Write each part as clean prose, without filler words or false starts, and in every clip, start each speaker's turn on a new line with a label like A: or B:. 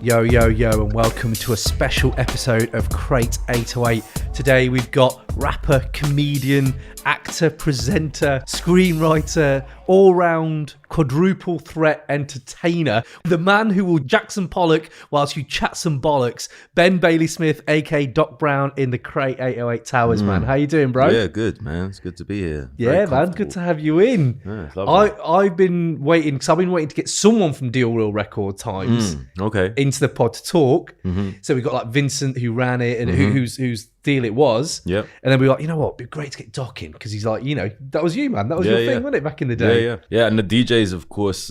A: Yo, yo, yo, and welcome to a special episode of Crate 808. Today we've got rapper, comedian, actor, presenter, screenwriter, all-round quadruple threat entertainer, the man who will Jackson Pollock whilst you chat some bollocks, Ben Bailey Smith, aka Doc Brown in the Crate 808 Towers, man. How you doing, bro?
B: Yeah, good, man. It's good to be here.
A: Yeah, man, good to have you in.
B: Yeah, it's lovely.
A: I've been waiting, because I've been waiting to get someone from Deal Real Record Times into the pod to talk. So we got like Vincent who ran it and whose deal it was.
B: Yep.
A: And then we were like, you know what, it'd be great to get Doc in, because he's like, you know, that was you, man. That was your thing, wasn't it, back in the day?
B: Yeah, and the DJs, of course,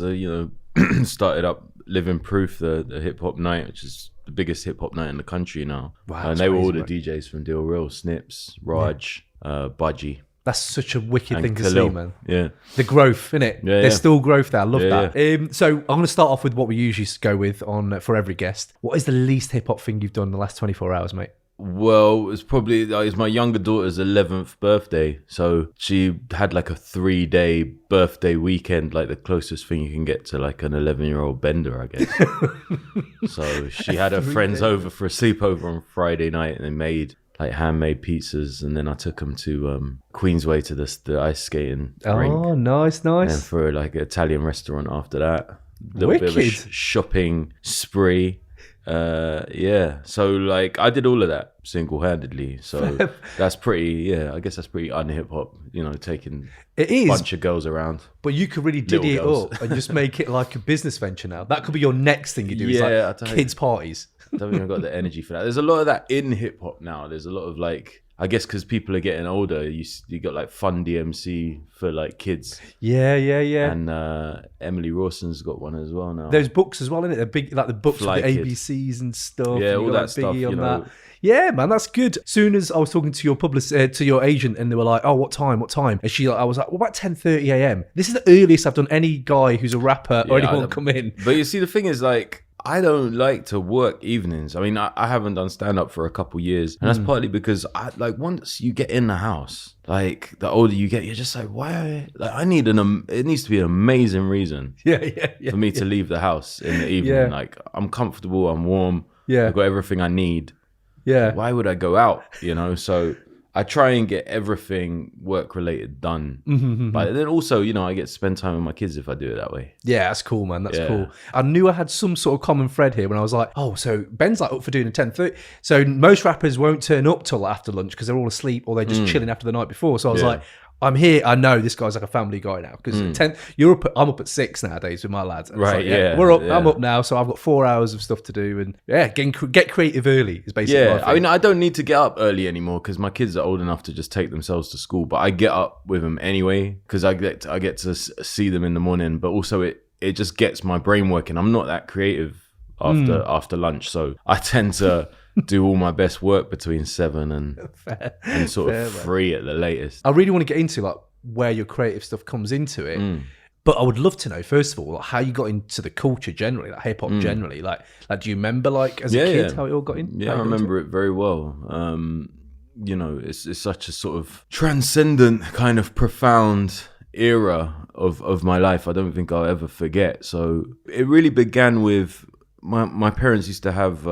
B: started up Living Proof, the hip-hop night, which is the biggest hip-hop night in the country now.
A: Wow,
B: and they were all the DJs from Deal Real, Snips, Raj, Budgie.
A: That's such a wicked
B: and
A: thing to
B: Khalil.
A: see, man.
B: Yeah.
A: The growth, innit?
B: Yeah,
A: There's still growth there. I love that.
B: Yeah.
A: So I'm going to start off with what we usually go with on for every guest. What is the least hip-hop thing you've done in the last 24 hours, mate?
B: Well, it's probably it's my younger daughter's 11th birthday, so she had like a 3-day birthday weekend, like the closest thing you can get to like an 11-year-old bender, I guess. So she had her friends over for a sleepover on Friday night, and they made like handmade pizzas, and then I took them to Queensway to the ice skating rink.
A: Oh, nice.
B: And for like an Italian restaurant after that. Little bit of a shopping spree. So like I did all of that single-handedly, so that's pretty I guess that's pretty un-hip-hop, taking a bunch of girls around.
A: But you could really diddy it up and just make it like a business venture now. That could be your next thing you do, is like kids parties.
B: I don't think I've got the energy for that. There's a lot of that in hip-hop now. There's a lot of like, I guess because people are getting older, you got like Fun DMC for like kids.
A: Yeah.
B: And Emily Rawson's got one as well now.
A: There's books as well, isn't it? They're big, like the books
B: Fly
A: with the
B: Kid.
A: ABCs and stuff.
B: Yeah,
A: and
B: all
A: got,
B: that
A: like,
B: stuff.
A: Biggie on that. Yeah, man, that's good. As soon as I was talking to your publicist, to your agent, and they were like, "Oh, what time? And I was like, "Well, about 10:30 a.m." This is the earliest I've done any guy who's a rapper or anyone come in.
B: But you see, the thing is, like, I don't like to work evenings. I mean, I haven't done stand-up for a couple years, and that's partly because once you get in the house, like the older you get, you're just like, why? Like, it needs to be an amazing reason for me to leave the house in the evening.
A: Yeah.
B: Like, I'm comfortable, I'm warm,
A: Yeah.
B: I've got everything I need.
A: Yeah.
B: Why would I go out? So I try and get everything work-related done. But then also, I get to spend time with my kids if I do it that way.
A: Yeah, that's cool, man. That's cool. I knew I had some sort of common thread here when I was like, oh, so Ben's like up for doing a 10:30. So most rappers won't turn up till after lunch because they're all asleep or they're just chilling after the night before. So I was like, I'm here. I know this guy's like a family guy now because I'm up at 6 nowadays with my lads. And
B: right?
A: Like, we're up. Yeah. I'm up now, so I've got 4 hours of stuff to do, and get creative early is basically.
B: Yeah, I mean, I don't need to get up early anymore because my kids are old enough to just take themselves to school. But I get up with them anyway because I get to see them in the morning. But also, it just gets my brain working. I'm not that creative after lunch, so I tend to do all my best work between 7 and sort of 3 at the latest.
A: I really want to get into like where your creative stuff comes into it. But I would love to know, first of all, like, how you got into the culture generally, like hip hop generally. Like, do you remember like as a kid how it all got in?
B: Yeah, I remember it very well. It's such a sort of transcendent, kind of profound era of my life. I don't think I'll ever forget. So it really began with my parents used to have.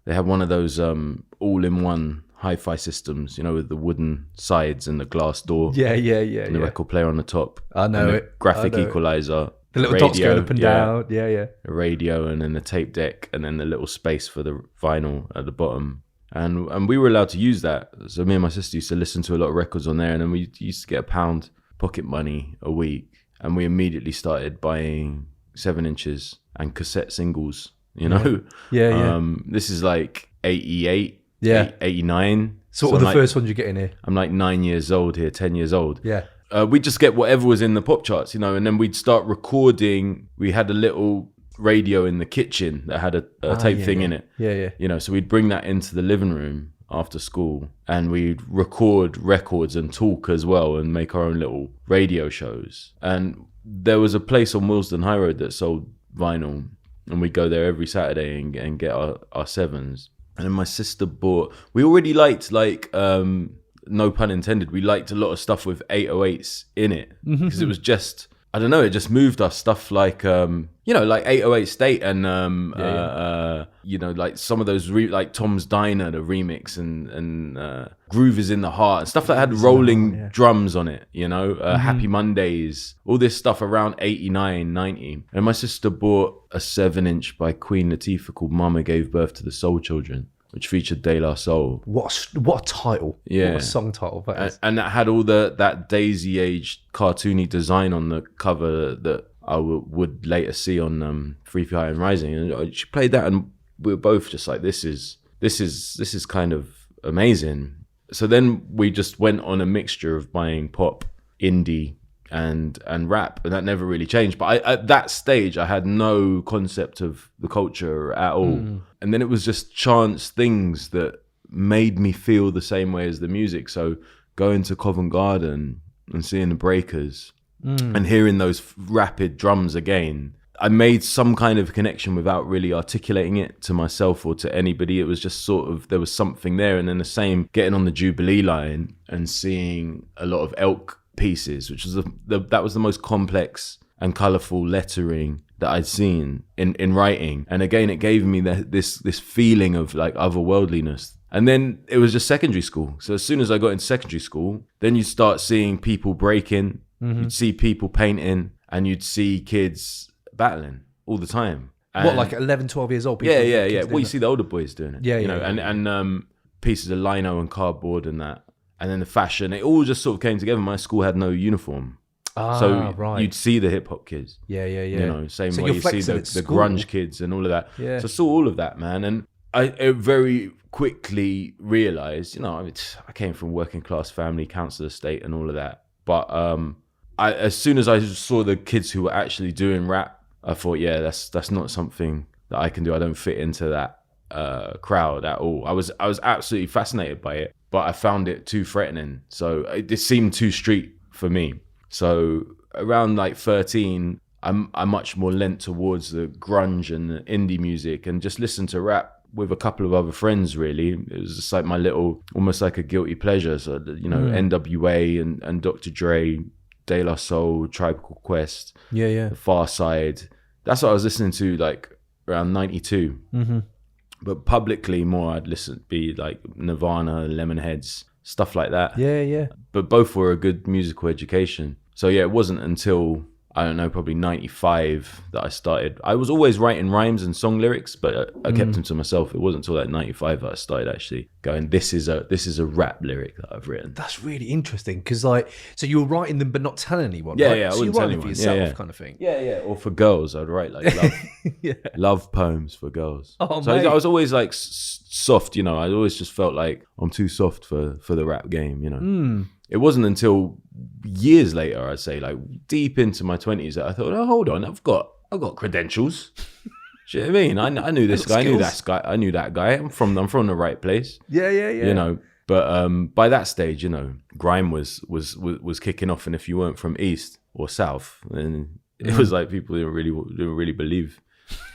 B: They had one of those all-in-one hi-fi systems, with the wooden sides and the glass door.
A: Yeah.
B: And the record player on the top.
A: I know
B: and
A: it.
B: Graphic equalizer.
A: The little dots going up and down. Yeah.
B: The radio, and then the tape deck, and then the little space for the vinyl at the bottom. And we were allowed to use that. So me and my sister used to listen to a lot of records on there, and then we used to get £1 pocket money a week. And we immediately started buying 7-inches and cassette singles.
A: Yeah.
B: This is like 88, 89.
A: So what were the first ones you get in here?
B: I'm like 9 years old here, 10 years old.
A: Yeah.
B: We'd just get whatever was in the pop charts, and then we'd start recording. We had a little radio in the kitchen that had a tape thing in it.
A: Yeah.
B: So we'd bring that into the living room after school, and we'd record records and talk as well and make our own little radio shows. And there was a place on Willesden High Road that sold vinyl, and we'd go there every Saturday and get our 7s. And then my sister we already liked, like, no pun intended, we liked a lot of stuff with 808s in it, because it was just I don't know, it just moved us. Stuff like, like 808 State and, like some of those, like Tom's Diner, the remix, and Groove is in the Heart, and stuff that had rolling drums on it, Happy Mondays, all this stuff around 89, 90. And my sister bought a 7-inch by Queen Latifah called Mama Gave Birth to the Soul Children, which featured De La Soul.
A: What a title.
B: Yeah.
A: What a song title that is.
B: And that had all that daisy-aged cartoony design on the cover that I would later see on Free High and Rising. And she played that, and we were both just like, this is kind of amazing. So then we just went on a mixture of buying pop, indie, and rap, and that never really changed. But at that stage, I had no concept of the culture at all. And then it was just chance things that made me feel the same way as the music. So going to Covent Garden and seeing the Breakers and hearing those rapid drums again, I made some kind of connection without really articulating it to myself or to anybody. It was just sort of, there was something there. And then the same, getting on the Jubilee line and seeing a lot of elk pieces, which was that was the most complex and colourful lettering that I'd seen in writing. And again, it gave me this feeling of like otherworldliness. And then it was just secondary school. So as soon as I got into secondary school, then you start seeing people breaking, you'd see people painting, and you'd see kids battling all the time. And
A: like 11, 12 years old?
B: Yeah. Well, you see the older boys doing it.
A: Yeah.
B: And pieces of lino and cardboard and that. And then the fashion, it all just sort of came together. My school had no uniform. So you'd see the hip hop kids.
A: Yeah.
B: Same
A: so
B: way you see the grunge kids and all of that.
A: Yeah.
B: So I saw all of that, man. And I very quickly realized, I came from working class family, council estate and all of that. But as soon as I saw the kids who were actually doing rap, I thought, that's not something that I can do. I don't fit into that crowd at all. I was absolutely fascinated by it, but I found it too threatening. So it seemed too street for me. So around like 13, I'm much more lent towards the grunge and the indie music, and just listened to rap with a couple of other friends, really. It was just like my little, almost like a guilty pleasure. So, NWA and Dr. Dre, De La Soul, Tribe Called Quest, The Far Side. That's what I was listening to like around 92. But publicly more, I'd be like Nirvana, Lemonheads, stuff like that.
A: Yeah.
B: But both were a good musical education. So yeah, it wasn't until, I don't know, probably 95 that I started. I was always writing rhymes and song lyrics, but I kept them to myself. It wasn't until like 95 that I started actually going, this is a rap lyric that I've written.
A: That's really interesting, because so you were writing them but not telling anyone.
B: Yeah,
A: right?
B: yeah. I
A: so
B: wouldn't
A: you're
B: tell
A: writing
B: anyone.
A: for yourself,
B: Yeah.
A: kind of thing.
B: Yeah. Or for girls, I'd write like love, love poems for girls.
A: Oh,
B: so
A: mate.
B: I was always like soft, I always just felt like I'm too soft for the rap game, It wasn't until years later, I'd say, like deep into my 20s, that I thought, oh, hold on, I've got credentials. Do you know what I mean? I knew this guy, I knew that guy. I'm from the right place.
A: Yeah.
B: But by that stage, grime was kicking off, and if you weren't from East or South, then it was like people didn't really believe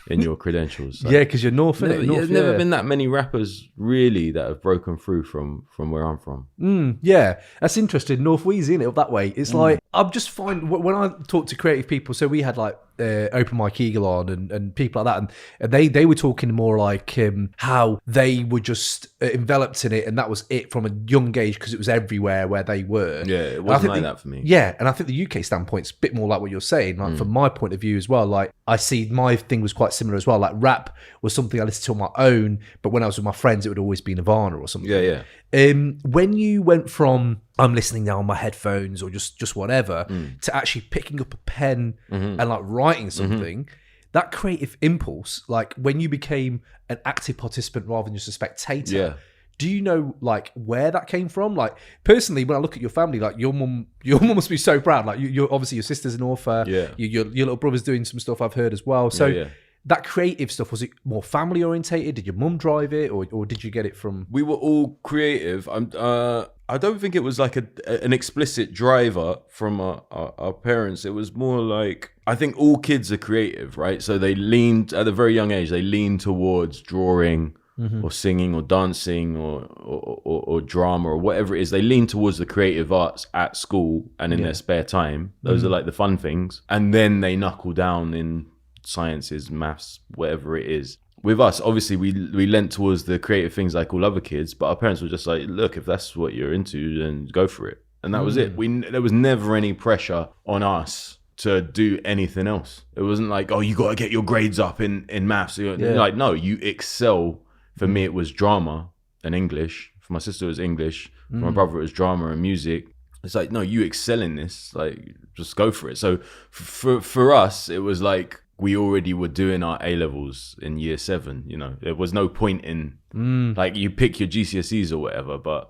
B: in your credentials. So.
A: Yeah, because you're North, innit?
B: There's never been that many rappers really that have broken through from where I'm from.
A: Yeah, that's interesting. North Wheezy, in it that way. It's like, I'm just find when I talk to creative people, so we had like Open Mike Eagle on and people like that, and they were talking more like how they were just enveloped in it, and that was it from a young age, because it was everywhere where they were.
B: Yeah, it wasn't like that for me.
A: Yeah, and I think the UK standpoint's a bit more like what you're saying, like from my point of view as well. Like, I see my thing was quite similar as well. Like, rap was something I listened to on my own, but when I was with my friends, it would always be Nirvana or something.
B: Yeah.
A: When you went from I'm listening now on my headphones or just whatever to actually picking up a pen and like writing something, that creative impulse, like when you became an active participant rather than just a spectator, do you know like where that came from? Like personally, when I look at your family, like your mum must be so proud. Like you're obviously, your sister's an author.
B: Yeah.
A: Your little brother's doing some stuff I've heard as well. So that creative stuff, was it more family orientated? Did your mum drive it, or did you get it from?
B: We were all creative. I don't think it was like an explicit driver from our parents. It was more like, I think all kids are creative, right? So they leaned, at a very young age, they leaned towards drawing or singing or dancing or drama or whatever it is. They lean towards the creative arts at school and in their spare time. Those are like the fun things. And then they knuckle down in sciences, maths, whatever it is. With us, obviously, we lent towards the creative things like all other kids, but our parents were just like, look, if that's what you're into, then go for it. And that was it. There was never any pressure on us to do anything else. It wasn't like, oh, you got to get your grades up in maths. Like, no, you excel. For me, it was drama and English. For my sister, it was English. For my brother, it was drama and music. It's like, no, you excel in this. Like, just go for it. So for us, it was like we already were doing our A-levels in year 7. You know, there was no point in, like, you pick your GCSEs or whatever, but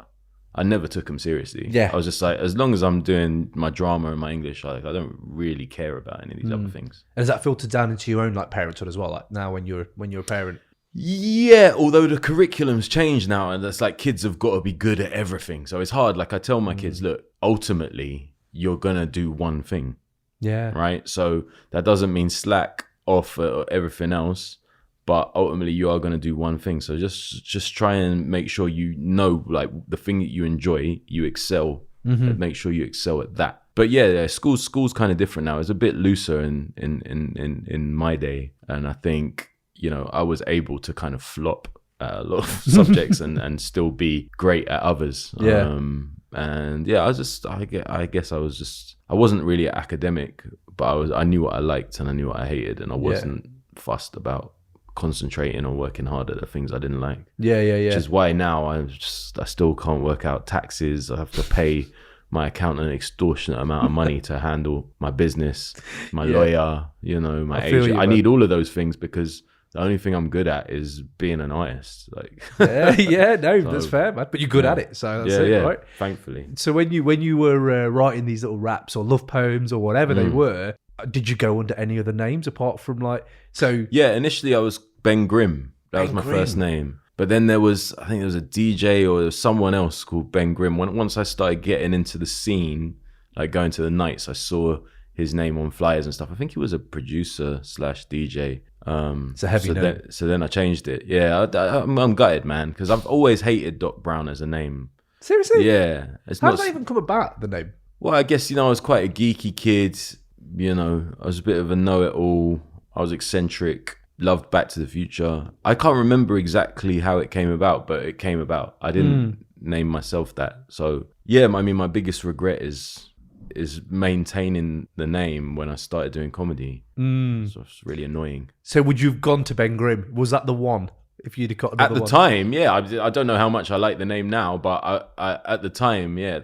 B: I never took them seriously. Yeah. I was just like, as long as I'm doing my drama and my English, like, I don't really care about any of these other things.
A: And does that filter down into your own, like, parenthood as well? Like, now when you're a parent?
B: Yeah, although the curriculum's changed now, and it's like kids have got to be good at everything. So it's hard. Like, I tell my kids, look, ultimately, you're going to do one thing.
A: Yeah.
B: Right? So that doesn't mean slack off everything else, but ultimately you are going to do one thing. So just try and make sure you know, like, the thing that you enjoy, you excel, and make sure you excel at that. But yeah, school's kind of different now. It's a bit looser in my day, and I think, you know, I was able to kind of flop at a lot of subjects and still be great at others.
A: Yeah.
B: And yeah, I guess I wasn't really academic, but I knew what I liked and I knew what I hated, and I wasn't fussed about concentrating or working hard at the things I didn't like.
A: Yeah.
B: Which is why now I still can't work out taxes. I have to pay my accountant an extortionate amount of money to handle my business, my lawyer, you know, my agent. I need all of those things because the only thing I'm good at is being an artist. Like,
A: that's fair, man. But you're good at it, so that's it, right?
B: Thankfully.
A: So when you were writing these little raps or love poems or whatever they were, did you go under any other names apart from like? So
B: yeah, initially I was Ben Grimm. That was my first name. But then I think there was a DJ or there was someone else called Ben Grimm. Once I started getting into the scene, like going to the nights, I saw his name on flyers and stuff. I think he was a producer / DJ.
A: It's a heavy name.
B: So then I changed it. Yeah, I'm gutted, man, because I've always hated Doc Brown as a name.
A: Seriously?
B: Yeah.
A: How did that even come about, the name?
B: Well, I guess, you know, I was quite a geeky kid. You know, I was a bit of a know-it-all. I was eccentric. Loved Back to the Future. I can't remember exactly how it came about, but it came about. I didn't name myself that. So yeah, I mean, my biggest regret is maintaining the name when I started doing comedy. So it's really annoying.
A: So would you have gone to Ben Grimm? Was that the one? If you'd have got another
B: at the
A: one?
B: time, yeah. I don't know how much I like the name now, but I at the time, yeah,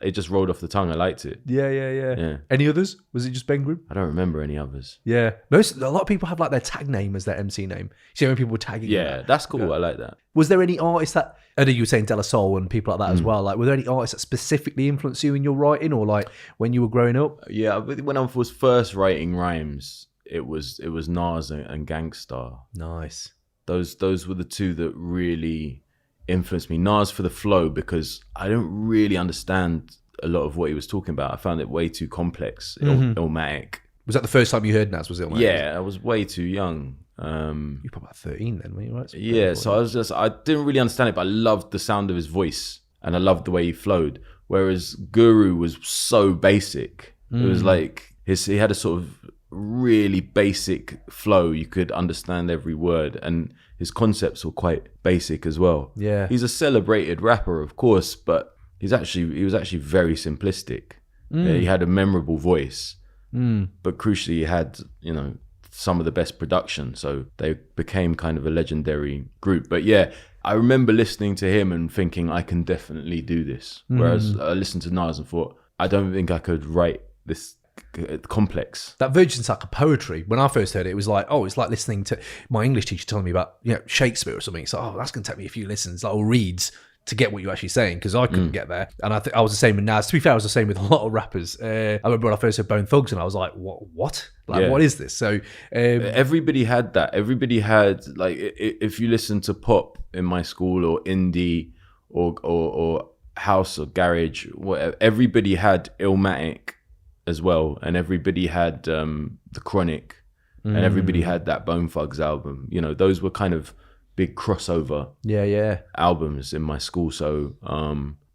B: it just rolled off the tongue. I liked it.
A: Yeah. Any others? Was it just Ben Grimm?
B: I don't remember any others.
A: Yeah. A lot of people have like their tag name as their MC name. See when people were tagging you.
B: Yeah, that's cool. I like that.
A: Was there any artists that, I know you were saying De La Soul and people like that as well, like were there any artists that specifically influenced you in your writing or like when you were growing up?
B: Yeah, when I was first writing rhymes, it was Nas and Gangstar.
A: Nice.
B: Those were the two that really influenced me. Nas for the flow, because I don't really understand a lot of what he was talking about. I found it way too complex, illmatic.
A: Was that the first time you heard Nas? Was it?
B: Yeah, I was way too young.
A: You were probably about 13 then, weren't you? Right?
B: Yeah, so I didn't really understand it, but I loved the sound of his voice and I loved the way he flowed. Whereas Guru was so basic. It was like he had a sort of really basic flow. You could understand every word, and his concepts were quite basic as well.
A: Yeah,
B: he's a celebrated rapper, of course, but he was actually very simplistic. Yeah, he had a memorable voice, but crucially, he had, you know, some of the best production, so they became kind of a legendary group. But yeah, I remember listening to him and thinking I can definitely do this. Whereas I listened to Nas and thought, I don't think I could write this complex.
A: That version's like a poetry. When I first heard it, it was like, oh, it's like listening to my English teacher telling me about, you know, Shakespeare or something. So, oh, that's going to take me a few listens, like, or reads to get what you're actually saying, because I couldn't get there. And I think I was the same with Nas. To be fair, I was the same with a lot of rappers. I remember when I first heard Bone Thugs and I was like, what? Like, what is this? So
B: everybody had that. Everybody had, like, if you listen to pop in my school or indie or house or garage, whatever, everybody had Illmatic as well, and everybody had The Chronic, and everybody had that Bone Thugs album. You know, those were kind of big crossover
A: Yeah.
B: albums in my school. So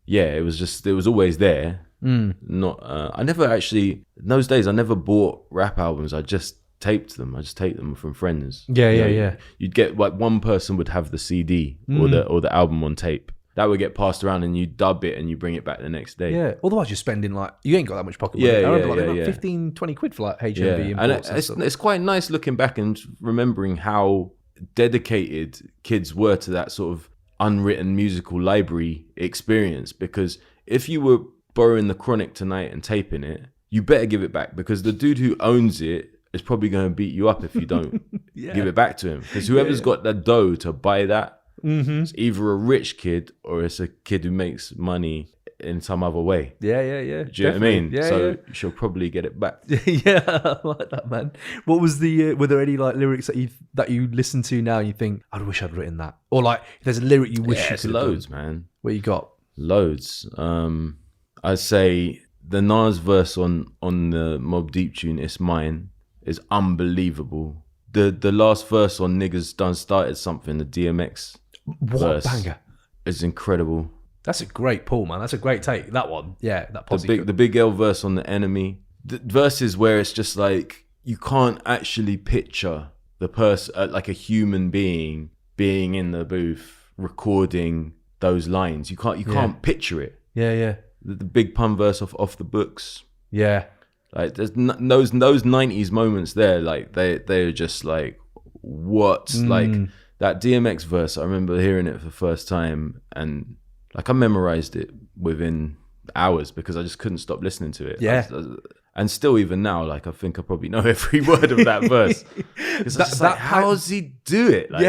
B: it was always there. Not I never actually, in those days I never bought rap albums. I just taped them. I just taped them from friends.
A: Yeah.
B: You'd get like one person would have the CD or the album on tape. That would get passed around and you dub it and you bring it back the next day.
A: Yeah. Otherwise you're spending like, you ain't got that much pocket money. I remember like 15, 20 quid for like HMV imports
B: and it's quite nice looking back and remembering how dedicated kids were to that sort of unwritten musical library experience. Because if you were borrowing the Chronic tonight and taping it, you better give it back, because the dude who owns it is probably going to beat you up if you don't give it back to him. Because whoever's got the dough to buy that, it's either a rich kid or it's a kid who makes money in some other way.
A: Yeah.
B: Do you know what I mean?
A: Yeah,
B: so you should probably get it back.
A: Yeah, I like that, man. What was the? Were there any like lyrics that you listen to now and you think, I wish I'd written that, or like if there's a lyric you wish you
B: it's
A: could
B: loads,
A: have done?
B: man.
A: What you got?
B: Loads. I'd say the Nas verse on the Mobb Deep tune, It's Mine, is unbelievable. The last verse on Niggas Done Started Something, the DMX verse,
A: banger,
B: is incredible.
A: That's a great pull, man. That's a great take. That one, that posse.
B: The Big L verse on The Enemy. The verses where it's just like you can't actually picture the person, like a human being in the booth recording those lines. You can't picture it.
A: Yeah.
B: The Big Pun verse off the books.
A: Yeah.
B: Like there's those 90s moments there. Like they're just like what? Like that DMX verse. I remember hearing it for the first time and like I memorized it within hours because I just couldn't stop listening to it.
A: Yeah.
B: And still, even now, like I think I probably know every word of that verse. How does he do it? Like,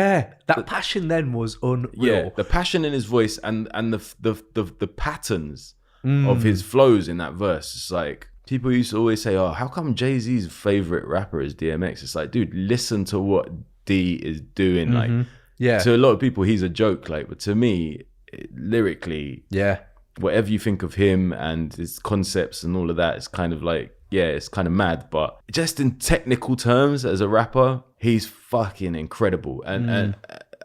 A: that passion then was unreal.
B: Yeah, the passion in his voice and the patterns of his flows in that verse. It's like people used to always say, "Oh, how come Jay-Z's favorite rapper is DMX?" It's like, dude, listen to what D is doing. Like, to a lot of people, he's a joke. Like, but to me, lyrically, whatever you think of him and his concepts and all of that, it's kind of like, it's kind of mad, but just in technical terms as a rapper, he's fucking incredible. And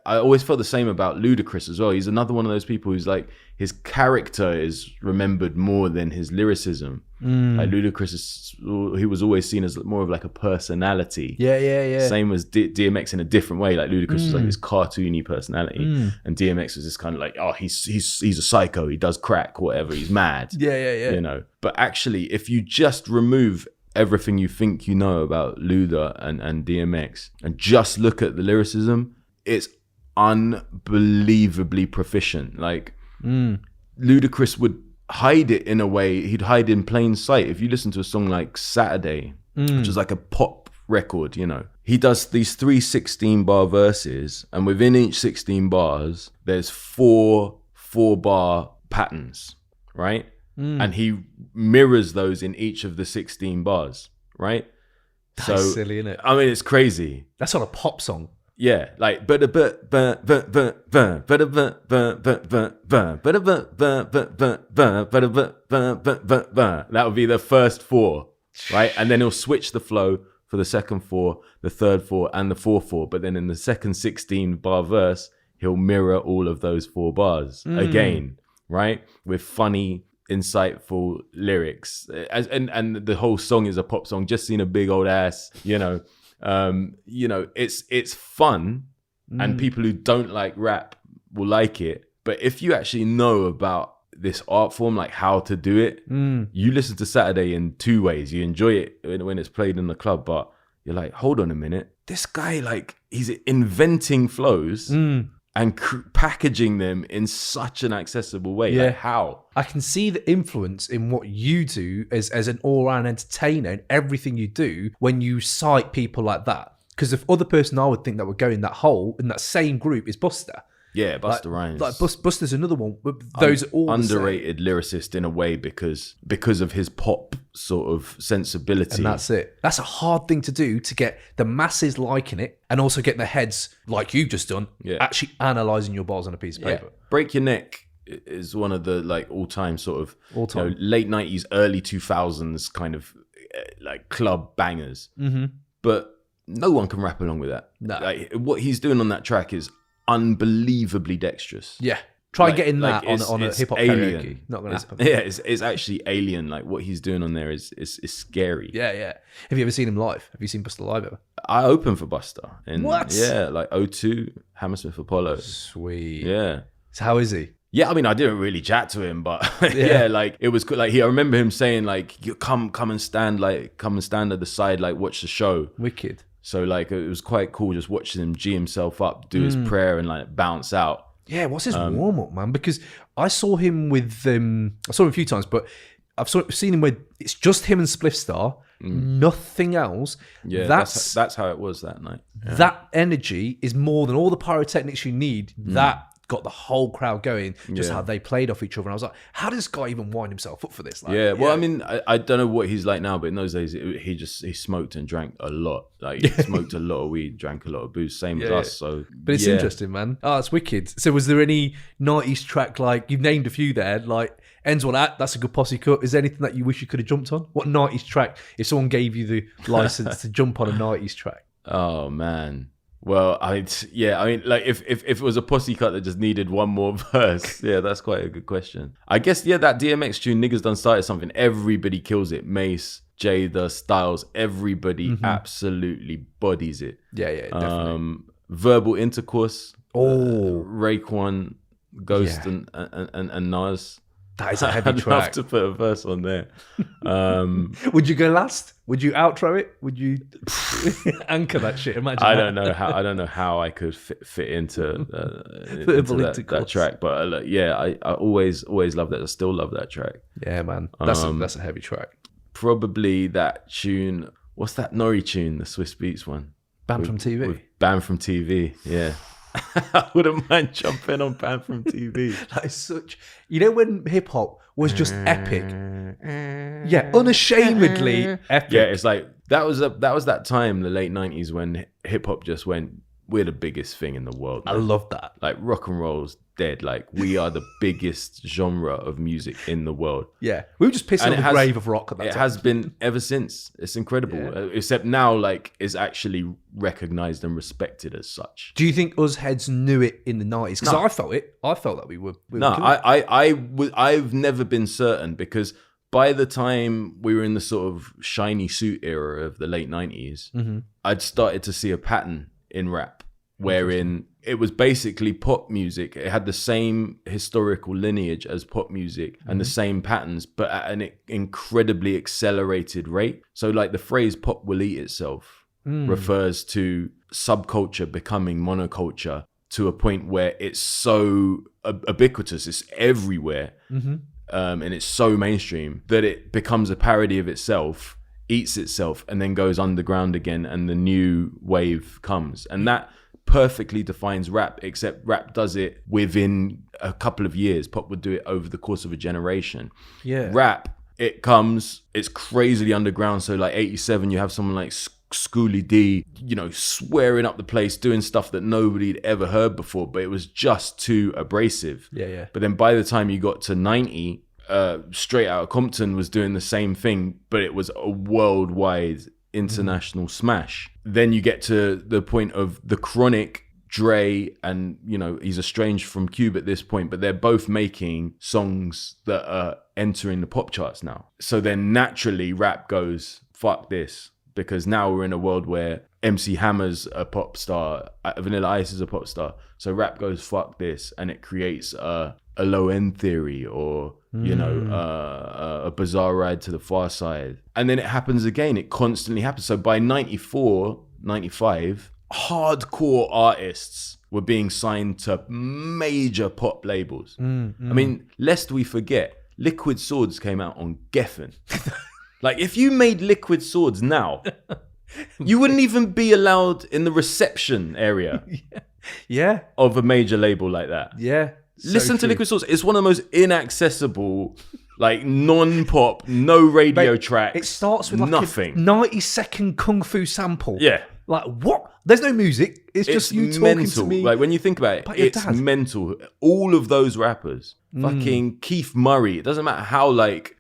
B: I always felt the same about Ludacris as well. He's another one of those people who's like, his character is remembered more than his lyricism. Like Ludacris, he was always seen as more of like a personality.
A: Yeah.
B: Same as DMX in a different way. Like Ludacris was like this cartoony personality, and DMX was this kind of like, oh, he's a psycho. He does crack, whatever. He's mad.
A: Yeah.
B: You know. But actually, if you just remove everything you think you know about Luda and DMX and just look at the lyricism, it's unbelievably proficient. Like Ludacris would hide it in a way. He'd hide in plain sight. If you listen to a song like Saturday, which is like a pop record, you know, he does these 3 16-bar verses, and within each 16 bars there's four bar patterns, right? And he mirrors those in each of the 16 bars, right?
A: That's silly, isn't it?
B: I mean, it's crazy.
A: That's not a pop song.
B: Yeah, like that would be the first 4, right? And then he'll switch the flow for the second 4, the third 4, and the fourth 4. But then in the second 16-bar verse, he'll mirror all of those 4 bars again, right? With funny, insightful lyrics, and the whole song is a pop song. Just seen a big old ass, you know. It's fun, and people who don't like rap will like it. But if you actually know about this art form, like how to do it, you listen to Saturday in 2 ways. You enjoy it when it's played in the club, but you're like, hold on a minute, this guy, like, he's inventing flows and packaging them in such an accessible way. Like, how?
A: I can see the influence in what you do as an all-round entertainer and everything you do when you cite people like that. Because the other person I would think that would go in that hole, in that same group, is Busta.
B: Yeah, Busta Rhymes.
A: Like Busta's another one. Those are all
B: underrated lyricist in a way because of his pop sort of sensibility.
A: And that's it. That's a hard thing to do, to get the masses liking it and also get their heads, like you've just done, actually analysing your bars on a piece of paper.
B: Break Your Neck is one of the like all-time sort of late 90s, early 2000s kind of like club bangers. But no one can rap along with that.
A: No.
B: Like, what he's doing on that track is unbelievably dexterous.
A: Yeah. Try
B: Like-
A: getting
B: like
A: that on a
B: it's
A: hip hop
B: alien.
A: karaoke. Not gonna happen.
B: Yeah, it's actually alien. Like what he's doing on there is scary.
A: Yeah. Have you ever seen him live? Have you seen Busta live ever?
B: I opened for Busta.
A: What?
B: Yeah, like O2, Hammersmith Apollo.
A: Sweet.
B: Yeah.
A: So how is he?
B: Yeah, I mean, I didn't really chat to him, but yeah, like it was cool. Like I remember him saying, like, "You come and stand at the side, like watch the show."
A: Wicked.
B: So like it was quite cool just watching him G himself up, do his prayer, and like bounce out.
A: Yeah, what's his warm up, man? Because I saw him with I saw him a few times, but I've seen him where it's just him and Spliff Star, nothing else.
B: Yeah, that's how it was that night. Yeah.
A: That energy is more than all the pyrotechnics you need. That got the whole crowd going, just how they played off each other. And I was like, how does this guy even wind himself up for this? Like,
B: yeah, well, I mean, I don't know what he's like now, but in those days, he smoked and drank a lot. Like, he smoked a lot of weed, drank a lot of booze, same as us. So,
A: but it's interesting, man. Oh, it's wicked. So was there any 90s track, like, you've named a few there, like, ends on that's a good posse cut. Is there anything that you wish you could have jumped on? What 90s track, if someone gave you the license to jump on a 90s track?
B: Oh, man. Well, I mean, like if it was a posse cut that just needed one more verse, yeah, that's quite a good question. I guess, that DMX tune, Niggas Done Started Something, everybody kills it. Mace, Jada, Styles, everybody absolutely bodies it.
A: Yeah, definitely.
B: Verbal Intercourse, Raekwon, Ghost,
A: Yeah.
B: and Nas.
A: That is a heavy
B: I'd
A: track.
B: love to put a verse on there.
A: Would you go last? Would you outro it? Would you anchor that shit? Imagine.
B: I don't know how I could fit into that track, but I always love that. I still love that track.
A: Yeah, man, that's a heavy track.
B: Probably that tune. What's that Nori tune? The Swiss Beats one.
A: Banned from TV.
B: Banned from TV. Yeah. I wouldn't mind jumping on Banned from TV.
A: That is such, when hip hop was just epic. Yeah, unashamedly epic.
B: Yeah, it's like that was that time, the late 90s, when hip hop just went, we're the biggest thing in the world.
A: I love that.
B: Like rock and roll's dead. Like we are the biggest genre of music in the world.
A: Yeah, we were just pissing on the grave of rock at that time.
B: It has been ever since. It's incredible. Except now, like, it's actually recognized and respected as such.
A: Do you think us heads knew it in the 90s? Because I felt it. I felt that we were.
B: I've never been certain, because by the time we were in the sort of shiny suit era of the late 90s, I'd started to see a pattern in rap wherein it was basically pop music. It had the same historical lineage as pop music and the same patterns, but at an incredibly accelerated rate. So like the phrase pop will eat itself refers to subculture becoming monoculture to a point where it's so ubiquitous, it's everywhere, and it's so mainstream that it becomes a parody of itself, eats itself, and then goes underground again, and the new wave comes. And that perfectly defines rap, except rap does it within a couple of years. Pop would do it over the course of a generation.
A: Yeah.
B: Rap, it comes, it's crazily underground. So like 87, you have someone like Schoolie D, swearing up the place, doing stuff that nobody had ever heard before, but it was just too abrasive.
A: Yeah.
B: But then by the time you got to 90, Straight Outta Compton was doing the same thing, but it was a worldwide international smash. Then you get to the point of The Chronic, Dre, and he's estranged from Cube at this point, but they're both making songs that are entering the pop charts now. So then naturally rap goes, fuck this, because now we're in a world where MC Hammer's a pop star, Vanilla Ice is a pop star. So rap goes, fuck this, and it creates a Low End Theory or a Bizarre Ride to the Far Side. And then it happens again. It constantly happens. So by 94, 95, hardcore artists were being signed to major pop labels. I mean, lest we forget, Liquid Swords came out on Geffen. Like, if you made Liquid Swords now, you wouldn't even be allowed in the reception area of a major label like that.
A: Yeah.
B: Listen to Liquid Swords. It's one of the most inaccessible, like non-pop, no radio track.
A: It starts with like
B: nothing.
A: a 90-second kung fu sample.
B: Yeah.
A: Like, what? There's no music. It's just you talking
B: mental.
A: to me.
B: Like, when you think about it, it's mental. All of those rappers, fucking Keith Murray, it doesn't matter how like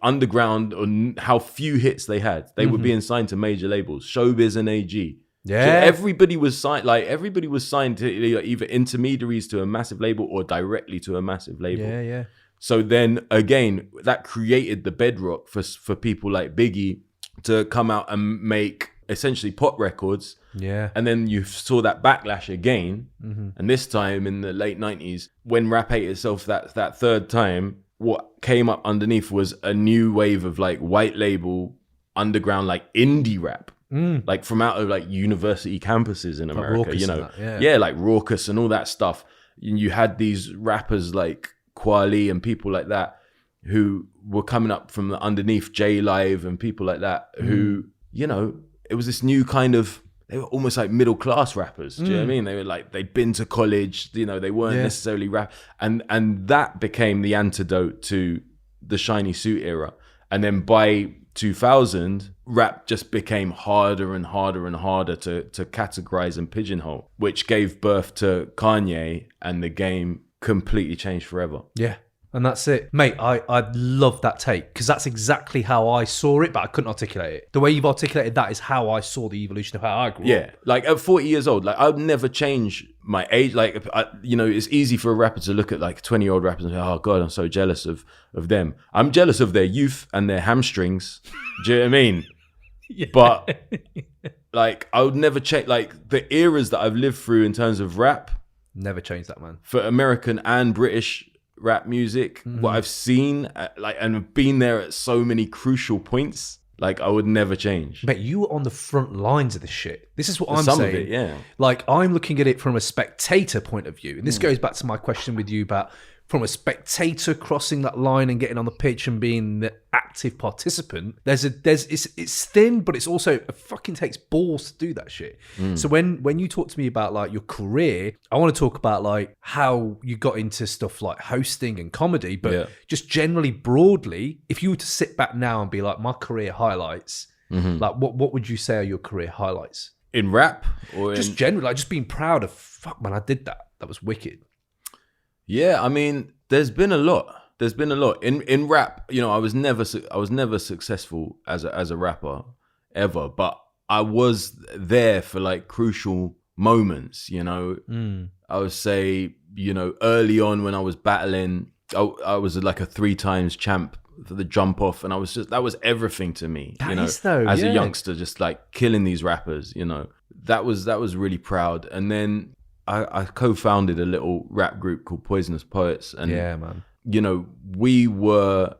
B: underground or how few hits they had, they were being signed to major labels. Showbiz and AG.
A: Yeah.
B: So everybody was signed to either intermediaries to a massive label or directly to a massive label.
A: Yeah, yeah.
B: So then again, that created the bedrock for people like Biggie to come out and make essentially pop records.
A: Yeah.
B: And then you saw that backlash again. And this time in the late 90s, when rap ate itself that third time, what came up underneath was a new wave of like white label, underground, like indie rap. Like from out of like university campuses in America,
A: Raucous
B: you know.
A: yeah,
B: like Raucous and all that stuff. You had these rappers like Kweli and people like that who were coming up from the underneath, J Live and people like that who, you know, it was this new kind of, they were almost like middle class rappers. Do you know what I mean? They were like, they'd been to college, you know, they weren't necessarily rap. And that became the antidote to the shiny suit era. And then by 2000, rap just became harder and harder and harder to categorize and pigeonhole, which gave birth to Kanye, and the game completely changed forever.
A: Yeah. And that's it. Mate, I love that take because that's exactly how I saw it, but I couldn't articulate it. The way you've articulated that is how I saw the evolution of how I grew up.
B: Like at 40 years old, like I'd never change my age. Like, you know, it's easy for a rapper to look at like 20-year-old rappers and say, oh God, I'm so jealous of them. I'm jealous of their youth and their hamstrings. Do you know what I mean?
A: Yeah.
B: But like, I would never change, like the eras that I've lived through in terms of rap.
A: Never change that, man.
B: For American and British rap music, what I've seen, like, and been there at so many crucial points, like I would never change.
A: Mate, you were on the front lines of this shit. This is what I'm
B: Some
A: saying.
B: of it, yeah.
A: Like, I'm looking at it from a spectator point of view. And this goes back to my question with you about from a spectator crossing that line and getting on the pitch and being the active participant. It's thin, but it's also, it fucking takes balls to do that shit. So when you talk to me about like your career, I want to talk about like how you got into stuff like hosting and comedy, but just generally broadly, if you were to sit back now and be like, my career highlights, like what would you say are your career highlights?
B: In rap? Or
A: just generally, like just being proud of, fuck man, I did that. That was wicked.
B: Yeah, I mean, there's been a lot. In rap. You know, I was never successful as a rapper ever, but I was there for like crucial moments. You know, I would say, you know, early on when I was battling, I was like a 3 times champ for the jump off, and that was everything to me.
A: That
B: you know,
A: is though,
B: as a youngster, just like killing these rappers. You know, that was really proud. And then I co-founded a little rap group called Poisonous Poets, and
A: yeah, man,
B: you know, we were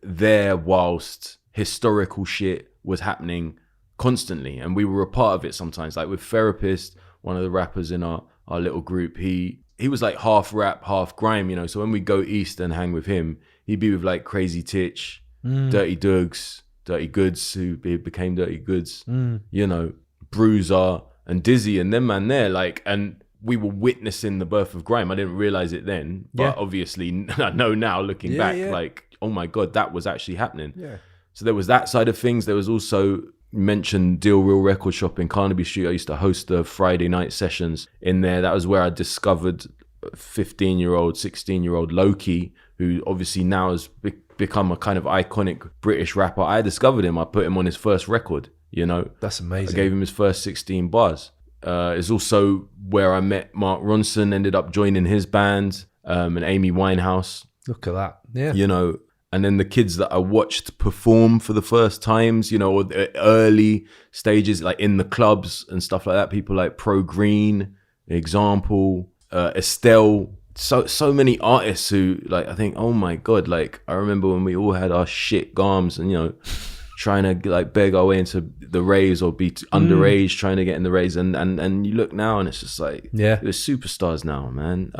B: there whilst historical shit was happening constantly, and we were a part of it sometimes. Like with Therapist, one of the rappers in our little group, he was like half rap, half grime, you know. So when we go east and hang with him, he'd be with like Crazy Titch, Dirty Dougs, Dirty Goods, who became Dirty Goods, you know, Bruiser and Dizzy, and them man there, like, and we were witnessing the birth of grime. I didn't realize it then, but obviously I know now looking back, like, oh my God, that was actually happening. Yeah. So there was that side of things. There was also mentioned Deal Real Record Shop in Carnaby Street. I used to host the Friday night sessions in there. That was where I discovered 15-year-old, 16-year-old Loki, who obviously now has become a kind of iconic British rapper. I discovered him. I put him on his first record, you know.
A: That's amazing.
B: I gave him his first 16 bars. It's also where I met Mark Ronson, ended up joining his band, and Amy Winehouse.
A: Look at that. Yeah.
B: You know, and then the kids that I watched perform for the first times, you know, or the early stages, like in the clubs and stuff like that. People like Pro Green, Example, Estelle. So many artists who, like, I think, oh my God, like, I remember when we all had our shit garms and, you know, trying to like beg our way into the raves or be underage, trying to get in the raves, and you look now and it's just like, they're superstars now, man.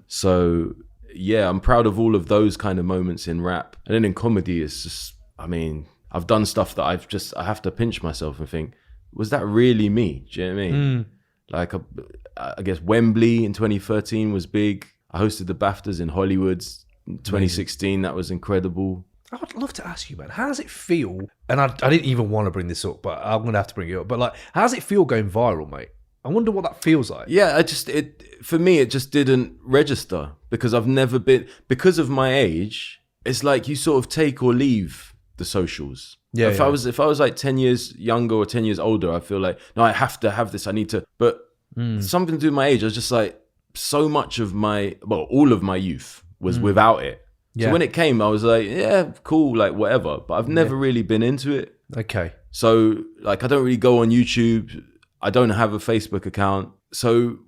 B: So yeah, I'm proud of all of those kind of moments in rap. And then in comedy, it's just, I mean, I've done stuff that I have to pinch myself and think, was that really me? Do you know what I mean? Like, I guess Wembley in 2013 was big. I hosted the BAFTAs in Hollywood in 2016. That was incredible.
A: I would love to ask you, man, how does it feel? And I didn't even want to bring this up, but I'm going to have to bring it up. But like, how does it feel going viral, mate? I wonder what that feels like.
B: Yeah, for me, it just didn't register because I've never been, because of my age, it's like you sort of take or leave the socials.
A: Yeah,
B: if I was like 10 years younger or 10 years older, I feel like, no, I have to have this. I need to. But something to do with my age, I was just like, so much of all of my youth was without it. So when it came, I was like, yeah, cool, like whatever. But I've never really been into it.
A: Okay.
B: So like, I don't really go on YouTube. I don't have a Facebook account. So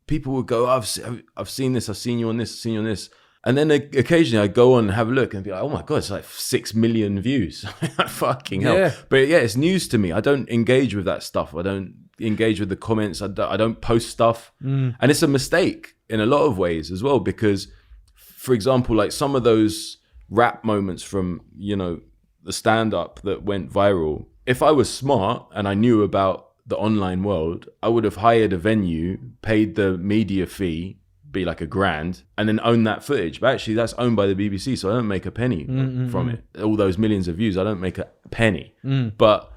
B: people would go, I've seen this. I've seen you on this. I've seen you on this. And then occasionally I go on and have a look and be like, oh my God, it's like 6 million views. Fucking hell. Yeah. But yeah, it's news to me. I don't engage with that stuff. I don't engage with the comments. I don't post stuff. And it's a mistake in a lot of ways as well, because, for example, like some of those rap moments from, you know, the stand-up that went viral, if I was smart and I knew about the online world, I would have hired a venue, paid the media fee, be like $1,000, and then own that footage. But actually that's owned by the BBC, so I don't make a penny from it. All those millions of views, I don't make a penny. But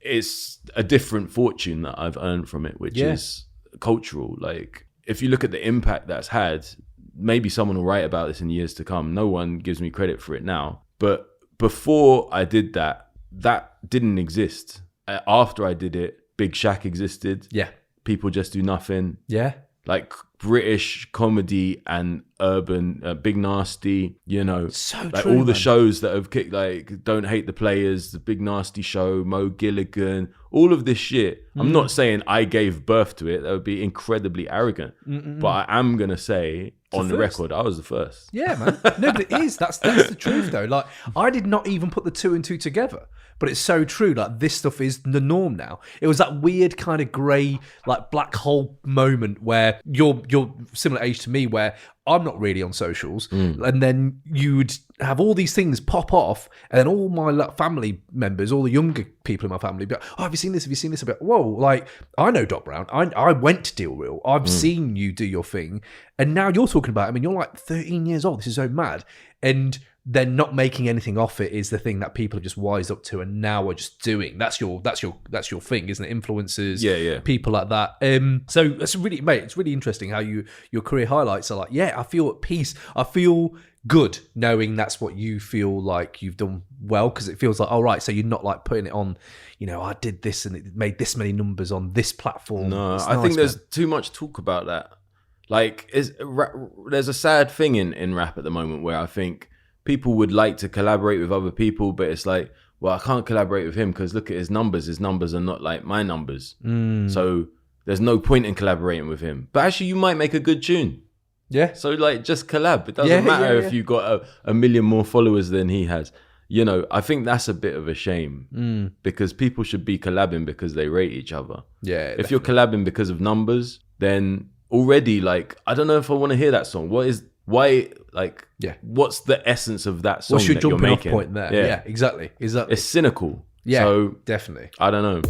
B: it's a different fortune that I've earned from it, which is cultural. Like, if you look at the impact that's had, maybe someone will write about this in years to come. No one gives me credit for it now. But before I did that didn't exist. After I did it, Big Shaq existed. Yeah. People Just Do Nothing. Yeah. Like British comedy and urban, Big Nasty, you know,
A: so
B: like
A: true,
B: all the shows that have kicked, like Don't Hate the Players, the Big Nasty Show, Mo Gilligan, all of this shit. I'm not saying I gave birth to it. That would be incredibly arrogant. But I am going to say on the record, I was the first.
A: Yeah, man. No, but it is. That's the truth, though. Like, I did not even put the two and two together. But it's so true. Like, this stuff is the norm now. It was that weird kind of grey, like black hole moment where you're similar age to me, where I'm not really on socials, and then you'd have all these things pop off, and then all my family members, all the younger people in my family, be like, "Oh, have you seen this? Have you seen this?" About whoa, like I know Doc Brown. I went to Deal Real. I've seen you do your thing, and now you're talking about it. I mean, you're like 13 years old. This is so mad, and then not making anything off it is the thing that people have just wised up to, and now are just doing. That's your thing, isn't it? Influencers, people like that. So that's really, mate. It's really interesting how your career highlights are like, yeah, I feel at peace. I feel good knowing that's what you feel like you've done well, because it feels like, all right, so you're not like putting it on, you know, I did this and it made this many numbers on this platform.
B: No, I think there's too much talk about that. Like, there's a sad thing in rap at the moment where I think people would like to collaborate with other people, but it's like, well, I can't collaborate with him because look at his numbers. His numbers are not like my numbers. So there's no point in collaborating with him. But actually, you might make a good tune. Yeah. So like, just collab. It doesn't matter if you got a million more followers than he has. You know, I think that's a bit of a shame because people should be collabing because they rate each other. Yeah. If you're collabing because of numbers, then already, like, I don't know if I want to hear that song. What's the essence of that song?
A: What's your
B: that you're
A: jumping off
B: making?
A: point there? Yeah, exactly.
B: It's cynical.
A: Yeah,
B: so,
A: definitely.
B: I don't know.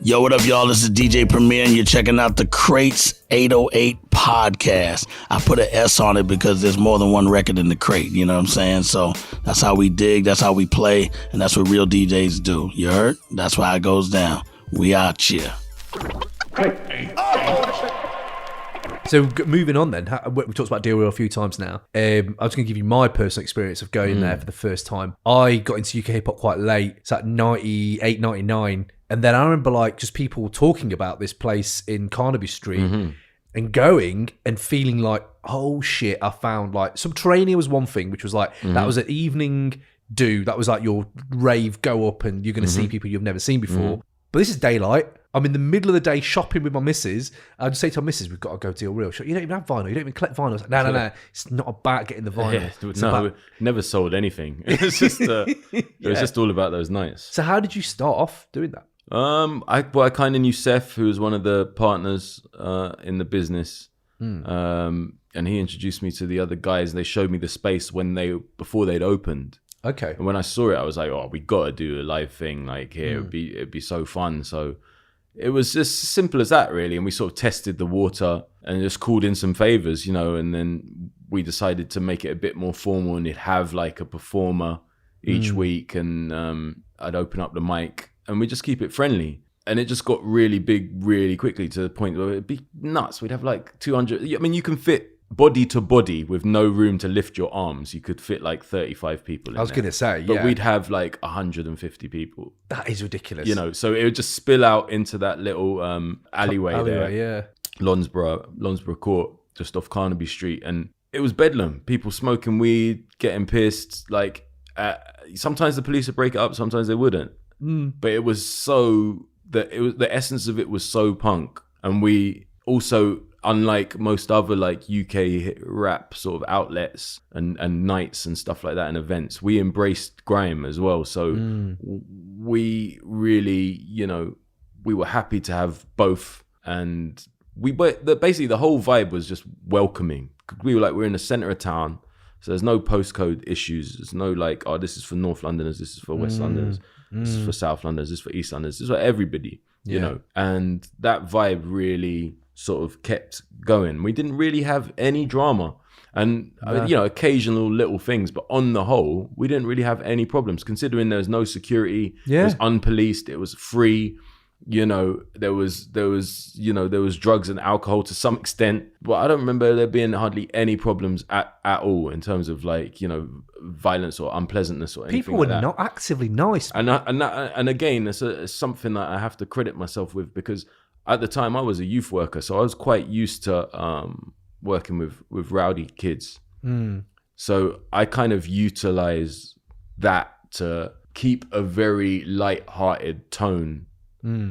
C: Yo, what up, y'all? This is DJ Premier, and you're checking out the Crates 808 podcast. I put an S on it because there's more than one record in the crate, you know what I'm saying? So that's how we dig, that's how we play, and that's what real DJs do. You heard? That's why it goes down. We out here.
A: So moving on then, we've talked about Deal Real a few times now. I was going to give you my personal experience of going there for the first time. I got into UK hip hop quite late. It's like 98, 99. And then I remember like just people talking about this place in Carnaby Street and going and feeling like, oh shit, I found like Subterranean was one thing, which was like, that was an evening do. That was like your rave go up and you're going to see people you've never seen before. But this is daylight. I'm in the middle of the day shopping with my missus. I'd say to my missus, we've got to go Deal Real. You don't even have vinyl. You don't even collect vinyls. No. It's not about getting the vinyl.
B: We never sold anything. It's just it was just all about those nights.
A: So how did you start off doing that?
B: I kind of knew Seth, who was one of the partners in the business. And he introduced me to the other guys. They showed me the space before they'd opened. Okay. And when I saw it, I was like, oh, we got to do a live thing like here. It'd be so fun. So it was just simple as that, really. And we sort of tested the water and just called in some favors, you know, and then we decided to make it a bit more formal and it'd have like a performer each week and I'd open up the mic and we just keep it friendly. And it just got really big really quickly to the point where it'd be nuts. We'd have like 200. I mean, you can fit body to body with no room to lift your arms, you could fit like 35 people in
A: I was going to say,
B: but we'd have like 150 people.
A: That is ridiculous.
B: You know, so it would just spill out into that little alleyway there.
A: Yeah.
B: Lonsborough Court, just off Carnaby Street. And it was bedlam. People smoking weed, getting pissed. Like, sometimes the police would break it up, sometimes they wouldn't. But it was the essence of it was so punk. And we also, unlike most other like UK rap sort of outlets and nights and stuff like that and events, we embraced grime as well. So we really, you know, we were happy to have both. And basically the whole vibe was just welcoming. We were like, we're in the center of town. So there's no postcode issues. There's no like, oh, this is for North Londoners, this is for West Londoners, this is for South Londoners, this is for East Londoners, this is for everybody, you know. And that vibe really sort of kept going. We didn't really have any drama. And, you know, occasional little things, but on the whole, we didn't really have any problems, considering there was no security. It was unpoliced. It was free. You know, there was drugs and alcohol to some extent, but I don't remember there being hardly any problems at all in terms of like, you know, violence or unpleasantness or anything.
A: People were
B: like that.
A: not actively nice.
B: And again, it's something that I have to credit myself with, because at the time I was a youth worker, so I was quite used to working with rowdy kids. So I kind of utilize that to keep a very light-hearted tone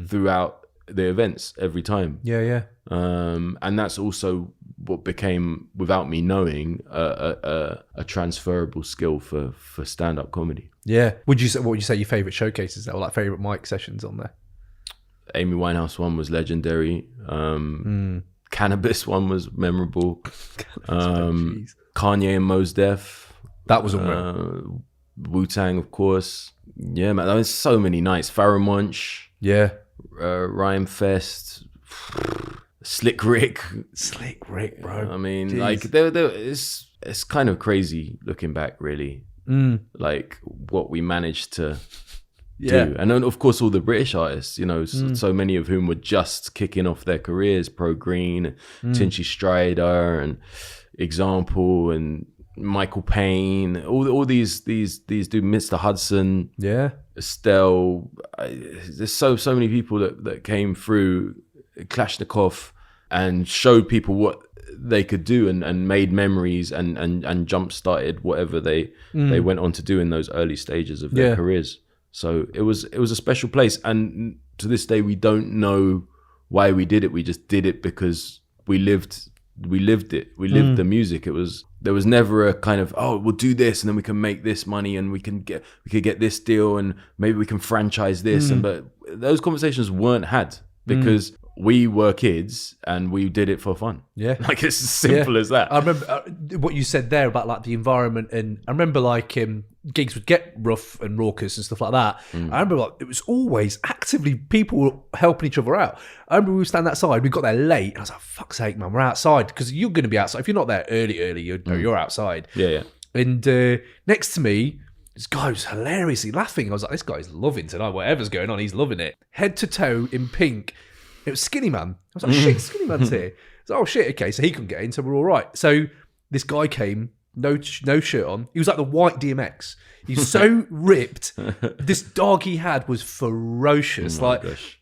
B: throughout the events every time. And that's also what became, without me knowing, a transferable skill for stand-up comedy. What would you say your favorite showcases are, or like favorite mic sessions on there? Amy Winehouse one was legendary. Cannabis one was memorable. Kanye and Mos Def, that was unreal. Wu-Tang, of course. Yeah, man, there was so many nights. Pharoah Monch. Rhyme Fest. Slick Rick, bro. I mean, jeez. Like it's kind of crazy looking back, really. Like what we managed to do. And then, of course, all the British artists, you know, so many of whom were just kicking off their careers. Pro Green, Tinchy Strider, and Example, and Michael Payne. All these dudes, Mr. Hudson, Estelle. There's so many people that came through Kalashnikov and showed people what they could do, and made memories and jump started whatever they went on to do in those early stages of their careers. So it was a special place, and to this day we don't know why we did it. We just did it because we lived it. We lived the music. There was never a kind of, oh, we'll do this and then we can make this money and we could get this deal and maybe we can franchise this. But those conversations weren't had because we were kids and we did it for fun. Like it's as simple as that. I remember what you said there about like the environment, and I remember like gigs would get rough and raucous and stuff like that. I remember like it was always actively people were helping each other out. I remember we were standing outside, we got there late, and I was like, fuck's sake, man, we're outside, because you're going to be outside. If you're not there early, you're outside. And next to me, this guy was hilariously laughing. I was like, this guy's loving tonight. Whatever's going on, he's loving it. Head to toe in pink. It was Skinny Man. I was like, shit, Skinny Man's here. So, oh shit, okay, so he couldn't get in, so we're all right. So this guy came, no shirt on. He was like the white DMX. He's so ripped. This dog he had was ferocious. Gosh.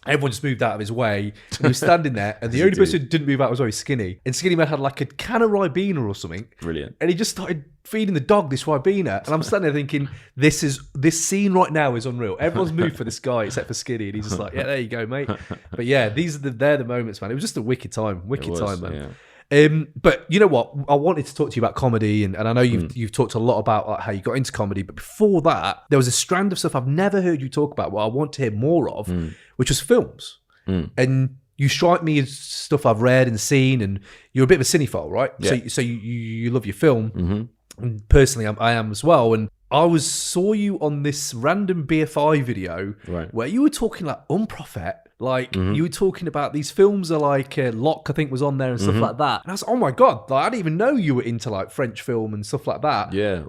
B: Everyone just moved out of his way. And he was standing there, and the only person who didn't move out was very Skinny. And Skinny Man had like a can of Ribena or something. Brilliant. And he just started feeding the dog this Ribena. And I'm standing there thinking, this scene right now is unreal. Everyone's moved for this guy except for Skinny. And he's just like, yeah, there you go, mate. But yeah, they're the moments, man. It was just a wicked time, man. Yeah. But you know what? I wanted to talk to you about comedy, and I know you've talked a lot about like, how you got into comedy. But before that, there was a strand of stuff I've never heard you talk about, what I want to hear more of, which was films. And you strike me as stuff I've read and seen, and you're a bit of a cinephile, right? Yeah. So you love your film, and personally, I am as well. And I saw you on this random BFI video where you were talking like Unprophet. Like you were talking about these films are like Locke, I think, was on there and stuff like that. And I was like, oh my God, like, I didn't even know you were into like French film and stuff like that. Yeah.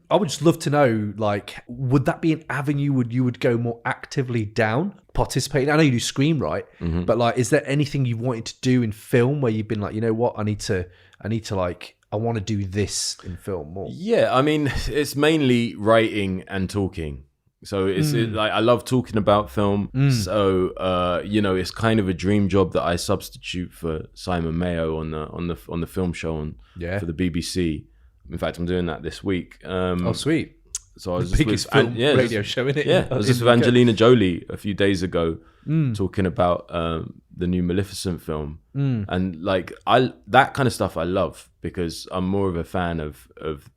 B: I would just love to know, like, would that be an avenue you would go more actively down, participating? I know you do screenwrite, but like, is there anything you wanted to do in film where you've been like, you know what, I need to
A: I need to I want to do this in film more?
B: Yeah, I mean, it's mainly writing and talking. So it's I love talking about film. So it's kind of a dream job that I substitute for Simon Mayo on the film show for the BBC. In fact, I'm doing that this week.
A: Oh, sweet!
B: So I was
A: the
B: just
A: biggest film radio show in it.
B: Yeah, I was just with Angelina Jolie a few days ago talking about the new Maleficent film, and that kind of stuff I love because I'm more of a fan of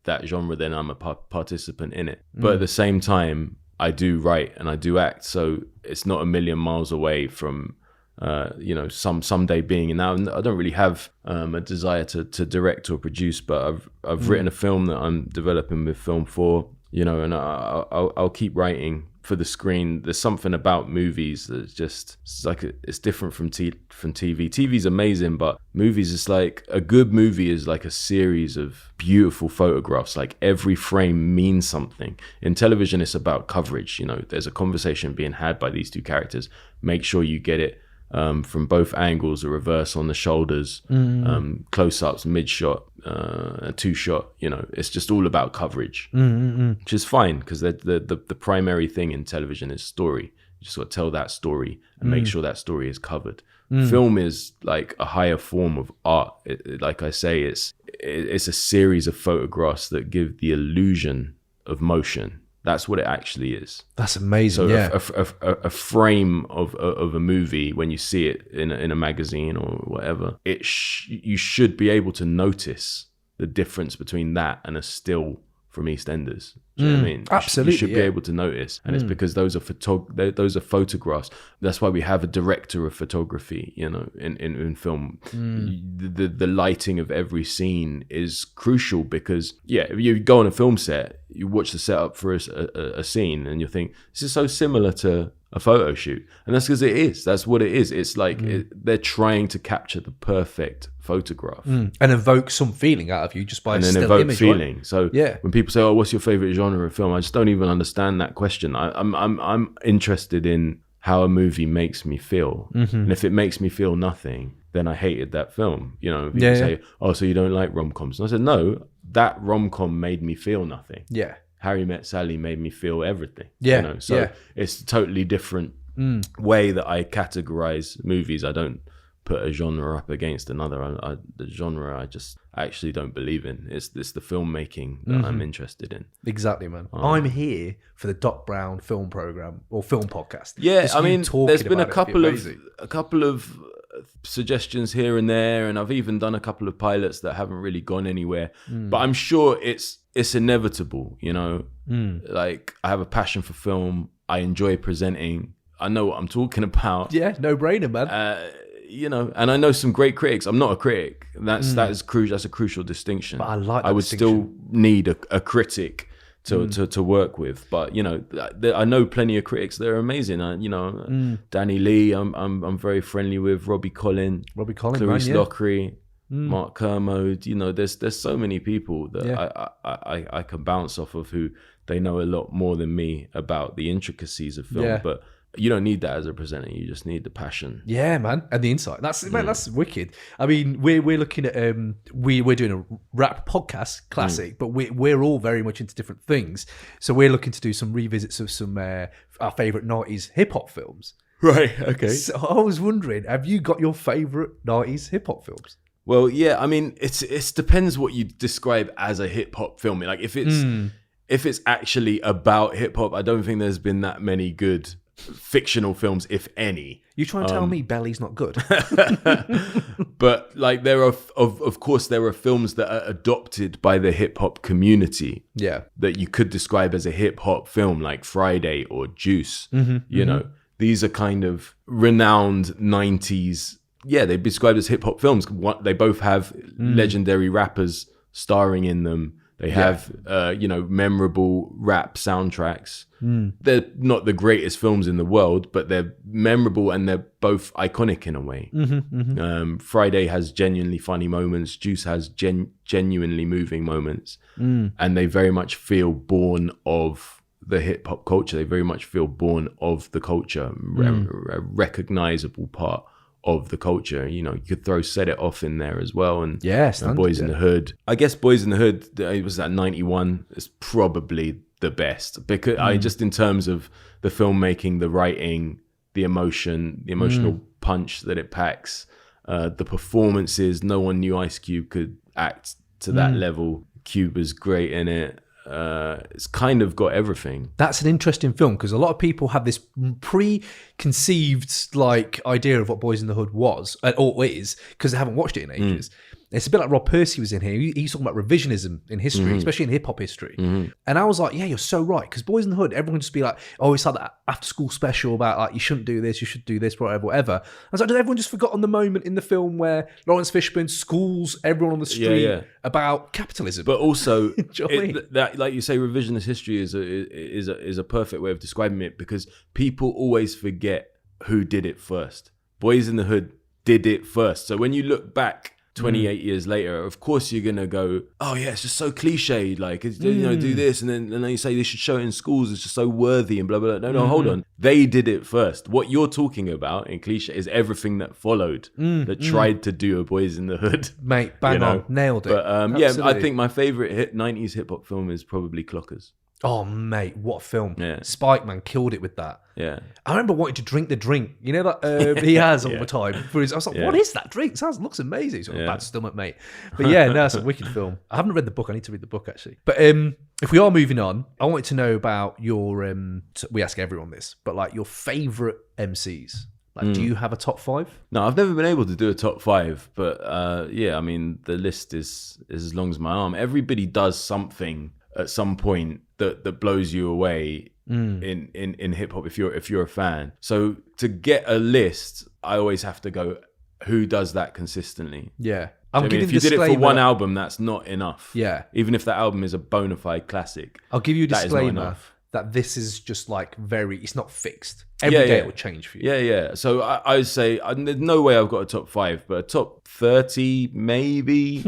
B: that genre than I'm a participant in it. But at the same time, I do write and I do act, so it's not a million miles away from someday being in that. I don't really have a desire to direct or produce, but I've written a film that I'm developing with Film 4, and I'll keep writing for the screen. There's something about movies that's just it's different from TV. TV's amazing, but movies is like a good movie is like a series of beautiful photographs. Like every frame means something. In television, it's about coverage. There's a conversation being had by these two characters. Make sure you get it from both angles, a reverse on the shoulders, close-ups, mid-shot, a two-shot. It's just all about coverage, which is fine because the primary thing in television is story. You just got to tell that story and make sure that story is covered. Film is like a higher form of art. Like I say, it's a series of photographs that give the illusion of motion. That's what it actually is.
A: That's amazing.
B: So a frame of a movie, when you see it in a magazine or whatever, you should be able to notice the difference between that and a still from EastEnders. Do you know what I mean?
A: Absolutely.
B: You should be able to notice. And it's because those are photographs. That's why we have a director of photography, in film. The lighting of every scene is crucial because, if you go on a film set, you watch the setup for a scene and you think, this is so similar to a photo shoot. And that's because it is. That's what it is. It's like they're trying to capture the perfect photograph.
A: And evoke some feeling out of you just by a still
B: evoke
A: image,
B: feeling.
A: Right?
B: So when people say, "Oh, what's your favorite genre of film?" I just don't even understand that question. I'm interested in how a movie makes me feel, and if it makes me feel nothing, then I hated that film. People say, "Oh, so you don't like rom-coms?" And I said, "No, that rom-com made me feel nothing."
A: Yeah.
B: Harry Met Sally made me feel everything.
A: Yeah.
B: It's a totally different way that I categorize movies. I don't put a genre up against another. The genre I just actually don't believe in. It's the filmmaking that I'm interested in.
A: Exactly, man. I'm here for the Doc Brown film program or film podcast.
B: Yeah, I mean, there's been a couple of suggestions here and there, and I've even done a couple of pilots that haven't really gone anywhere. But I'm sure it's inevitable, Like I have a passion for film. I enjoy presenting. I know what I'm talking about.
A: Yeah, no brainer, man.
B: And I know some great critics. I'm not a critic. That is crucial. That's a crucial distinction.
A: But I like that
B: I would
A: distinction.
B: still need a critic to work with. But I know plenty of critics that are amazing. Danny Lee, I'm very friendly with. Robbie Collin, Clarice Lockery, Mark Kermode. There's so many people that I can bounce off of who they know a lot more than me about the intricacies of film. But you don't need that as a presenter. You just need the passion.
A: Yeah, man, and the insight. That's wicked. I mean, we're looking at we're doing a rap podcast, classic, but we're all very much into different things. So we're looking to do some revisits of some our favorite 90s hip hop films.
B: Right. Okay.
A: So I was wondering, have you got your favorite 90s hip hop films?
B: Well, yeah. I mean, it depends what you describe as a hip hop film. Like if it's actually about hip hop, I don't think there's been that many good fictional films, if any.
A: You trying to tell me Belly's not good?
B: But like there are of course there are films that are adopted by the hip hop community that you could describe as a hip hop film, like Friday or Juice. These are kind of renowned 90s, they described as hip hop films. They both have legendary rappers starring in them. They have, memorable rap soundtracks. They're not the greatest films in the world, but they're memorable and they're both iconic in a way. Friday has genuinely funny moments. Juice has genuinely moving moments. And they very much feel born of the hip hop culture. They very much feel born of the culture, a recognizable part of the culture. You know, you could throw Set It Off in there as well, and
A: Standard,
B: Boys in the Hood. I guess Boys in the Hood, it was that 91, is probably the best, because I just in terms of the filmmaking, the writing, the emotion, the emotional punch that it packs, the performances. No one knew Ice Cube could act to that level. Cube was great in it. It's kind of got everything.
A: That's an interesting film, because a lot of people have this preconceived like idea of what Boys in the Hood was or is, because they haven't watched it in ages. It's a bit like Rob Percy was in here. He's talking about revisionism in history, especially in hip-hop history. And I was like, yeah, you're so right. Because Boys in the Hood, everyone would just be like, oh, it's like that after-school special about like, you shouldn't do this, you should do this, whatever. I was like, did everyone just forgot on the moment in the film where Lawrence Fishburne schools everyone on the street about capitalism?
B: But also,
A: Do you know what I mean?
B: that, like you say, revisionist history is a perfect way of describing it, because people always forget who did it first. Boys in the Hood did it first. So when you look back 28 years later, of course you're gonna go, oh yeah, it's just so cliched, like it's, you know, do this and then you say they should show it in schools, it's just so worthy and blah blah blah. No, hold on, they did it first. What you're talking about in cliche is everything that followed, that tried to do a Boys in the Hood.
A: Mate, bang on, nailed it.
B: But I think my favorite 90s hip-hop film is probably Clockers.
A: Oh mate, what a film.
B: Yeah.
A: Spike, man, killed it with that.
B: Yeah.
A: I remember wanting to drink the drink, you know, that he has all the time. I was like, what is that drink? Looks amazing. It's got a bad stomach, mate. But yeah, no, it's a wicked film. I haven't read the book. I need to read the book, actually. But if we are moving on, I wanted to know about your, we ask everyone this, but like your favourite MCs. Like, do you have a top 5?
B: No, I've never been able to do a top 5, but yeah, I mean, the list is as long as my arm. Everybody does something at some point that blows you away in hip hop if you're a fan. So to get a list, I always have to go, who does that consistently?
A: Yeah.
B: If you did it for one album, that's not enough.
A: Yeah.
B: Even if that album is a bona fide classic.
A: I'll give you a disclaimer that this is just like it's not fixed. Every day it will change for you.
B: Yeah. So I would say, there's no way I've got a top 5, but a top 30, maybe,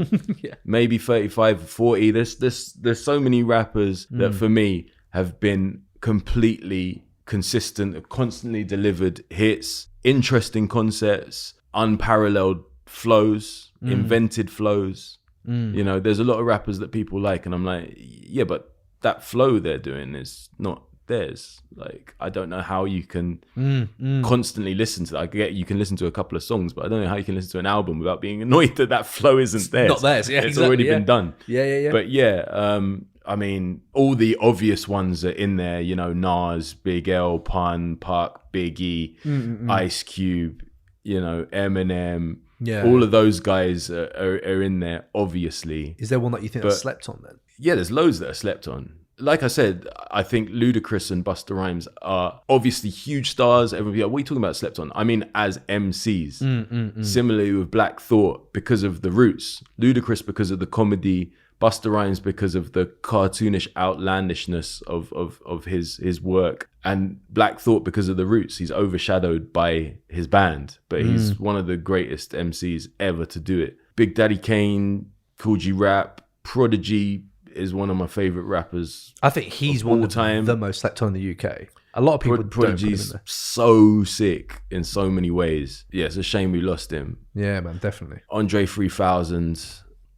B: maybe 35 or 40. There's so many rappers that for me have been completely consistent, constantly delivered hits, interesting concepts, unparalleled flows, invented flows. You know, there's a lot of rappers that people like, and I'm like, yeah, but that flow they're doing is not theirs. Like, I don't know how you can constantly listen to that. I get you can listen to a couple of songs, but I don't know how you can listen to an album without being annoyed that flow isn't theirs.
A: Not theirs, yeah.
B: It's already been done.
A: Yeah.
B: But yeah, I mean, all the obvious ones are in there, you know, Nas, Big L, Pun, Park, Biggie, Ice Cube, you know, Eminem.
A: Yeah.
B: All of those guys are in there, obviously.
A: Is there one that you think that's slept on then?
B: Yeah, there's loads that are slept on. Like I said, I think Ludacris and Busta Rhymes are obviously huge stars. Everyone be like, what are you talking about slept on? I mean, as MCs. Similarly with Black Thought, because of the roots. Ludacris because of the comedy. Busta Rhymes because of the cartoonish outlandishness of his work. And Black Thought because of the roots. He's overshadowed by his band. But he's one of the greatest MCs ever to do it. Big Daddy Kane, Kool G Rap, Prodigy is one of my favorite rappers.
A: I think he's one of the most slept on in the UK. A lot of people
B: Prodigy's don't so sick in so many ways. Yeah, it's a shame we lost him.
A: Yeah, man, definitely.
B: Andre 3000.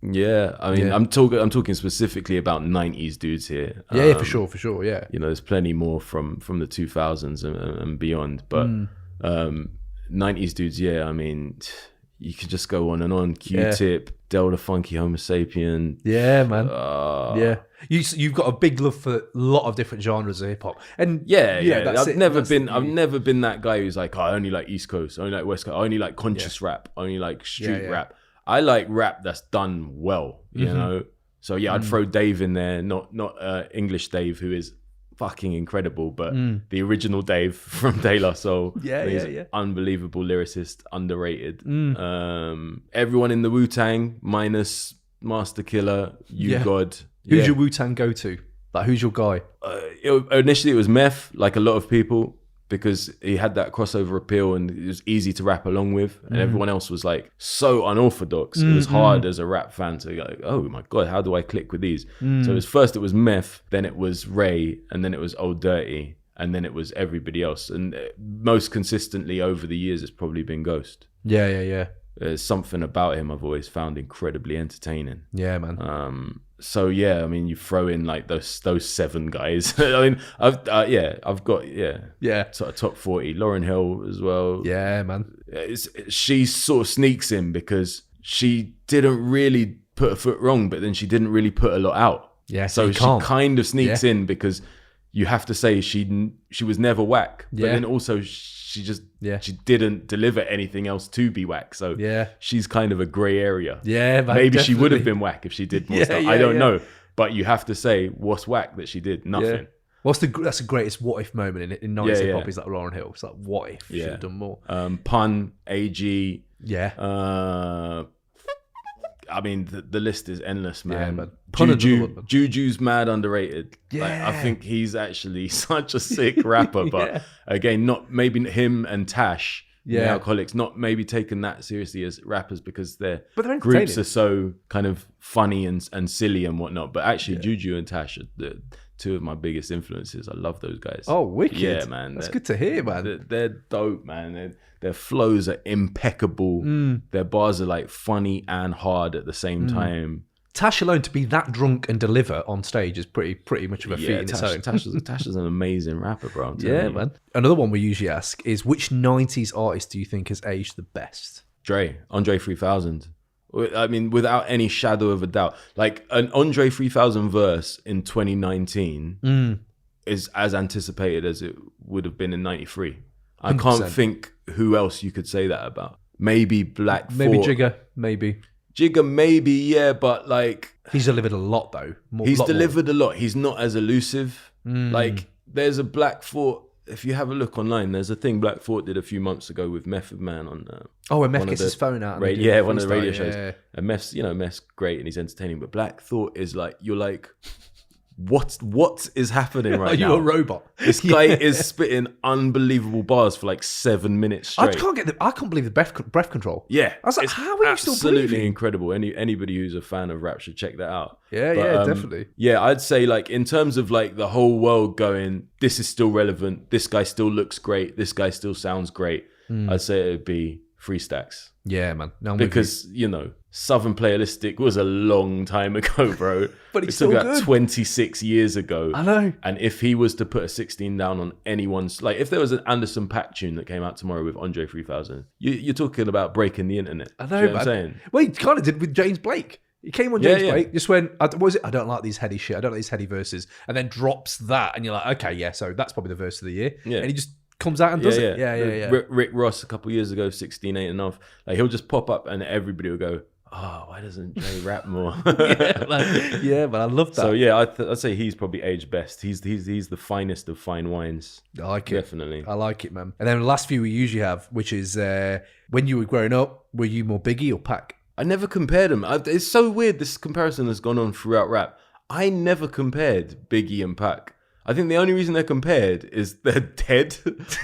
B: Yeah, I mean, I'm talking specifically about 90s dudes here.
A: Yeah, for sure. Yeah,
B: you know, there's plenty more from the 2000s and beyond, but 90s dudes. Yeah, I mean, you could just go on and on. Q-Tip, Del the Funky Homo Sapien.
A: Yeah, man. Yeah, you've got a big love for a lot of different genres of hip hop, and
B: I've never been that guy who's like, oh, I only like East Coast, I only like West Coast, I only like conscious rap, I only like street rap. I like rap that's done well, you know. So yeah, I'd throw Dave in there, not English Dave, who is fucking incredible, but the original Dave from De La Soul. Unbelievable lyricist, underrated. Everyone in the Wu-Tang minus Master Killer, God.
A: Who's your Wu-Tang go-to? Like, who's your guy?
B: Initially, it was Meth, like a lot of people, because he had that crossover appeal and it was easy to rap along with, and everyone else was like so unorthodox. It was hard as a rap fan to go, oh my god, how do I click with these? So it was Meth, then it was Ray, and then it was Old Dirty, and then it was everybody else. And most consistently over the years, it's probably been Ghost.
A: Yeah.
B: There's something about him I've always found incredibly entertaining.
A: Yeah, man.
B: So yeah, I mean, you throw in like those 7 guys. I mean, I've got sort of top 40. Lauryn Hill as well.
A: Yeah, man.
B: She sort of sneaks in because she didn't really put a foot wrong, but then she didn't really put a lot out.
A: Yeah,
B: so she kind of sneaks in because you have to say she was never whack, but then also she didn't deliver anything else to be whack. So she's kind of a grey area.
A: Yeah, man,
B: maybe
A: definitely.
B: She would have been whack if she did more stuff. I don't know, but you have to say what's whack that she did. Nothing.
A: That's the greatest what if moment in 90s hip hop is like Lauryn Hill. It's like, what if she should have done more?
B: Pun, AG.
A: Yeah.
B: I mean, the list is endless, man.
A: Yeah, man.
B: Juju's mad underrated.
A: Yeah.
B: Like, I think he's actually such a sick rapper, but again, not maybe him and Tash, the Alcoholics, not maybe taken that seriously as rappers because their groups are so kind of funny and silly and whatnot. But actually, Juju and Tash are the 2 of my biggest influences. I love those guys.
A: Oh, wicked.
B: Yeah, man.
A: That's good to hear, man.
B: They're dope, man. Their flows are impeccable. Their bars are like funny and hard at the same time.
A: Tash alone to be that drunk and deliver on stage is pretty much of a feat in its own.
B: Tash is an amazing rapper, bro.
A: Yeah, man. Another one we usually ask is, which 90s artist do you think has aged the best?
B: Andre 3000. I mean, without any shadow of a doubt. Like, an Andre 3000 verse in 2019 is as anticipated as it would have been in 93. I
A: 100%.
B: Can't think who else you could say that about. Maybe Black Thought.
A: Maybe Jigga,
B: maybe, but like...
A: He's delivered a lot, though.
B: He's delivered a lot. He's not as elusive. Like, there's a Black Thought... If you have a look online, there's a thing Black Thought did a few months ago with Method Man on...
A: when Meth gets his phone out.
B: One of the radio shows. Yeah. And Meth's great and he's entertaining, but Black Thought is like... You're like... What is happening right now?
A: Are you a robot?
B: This guy is spitting unbelievable bars for like 7 minutes straight.
A: I can't believe the breath control.
B: Yeah,
A: I was like, how are you still breathing?
B: Absolutely incredible. Anybody who's a fan of rap should check that out.
A: Yeah, definitely.
B: Yeah, I'd say like in terms of like the whole world going, this is still relevant. This guy still looks great. This guy still sounds great. I'd say it'd be Free Stacks.
A: Yeah, man. No,
B: because Southern Playalistic was a long time ago, bro.
A: But it's still good.
B: 26 years ago.
A: I know.
B: And if he was to put a 16 down on anyone's... Like, if there was an Anderson .Paak tune that came out tomorrow with Andre 3000, you're talking about breaking the internet.
A: I know,
B: man. What I'm saying?
A: Well, he kind of did with James Blake. He came on James Blake, just went, what was it? I don't like these heady shit. I don't like these heady verses. And then drops that. And you're like, okay, yeah, so that's probably the verse of the year. Yeah. And he just... comes out and does it. Yeah.
B: Rick Ross a couple years ago, 16 ain't enough. Like, he'll just pop up and everybody will go, oh, why doesn't Jay rap more?
A: But I love that.
B: So yeah, I'd say he's probably aged best. He's the finest of fine wines.
A: I like it.
B: Definitely.
A: I like it, man. And then the last few we usually have, which is when you were growing up, were you more Biggie or Pac?
B: I never compared them. It's so weird, this comparison has gone on throughout rap. I never compared Biggie and Pac. I think the only reason they're compared is they're dead.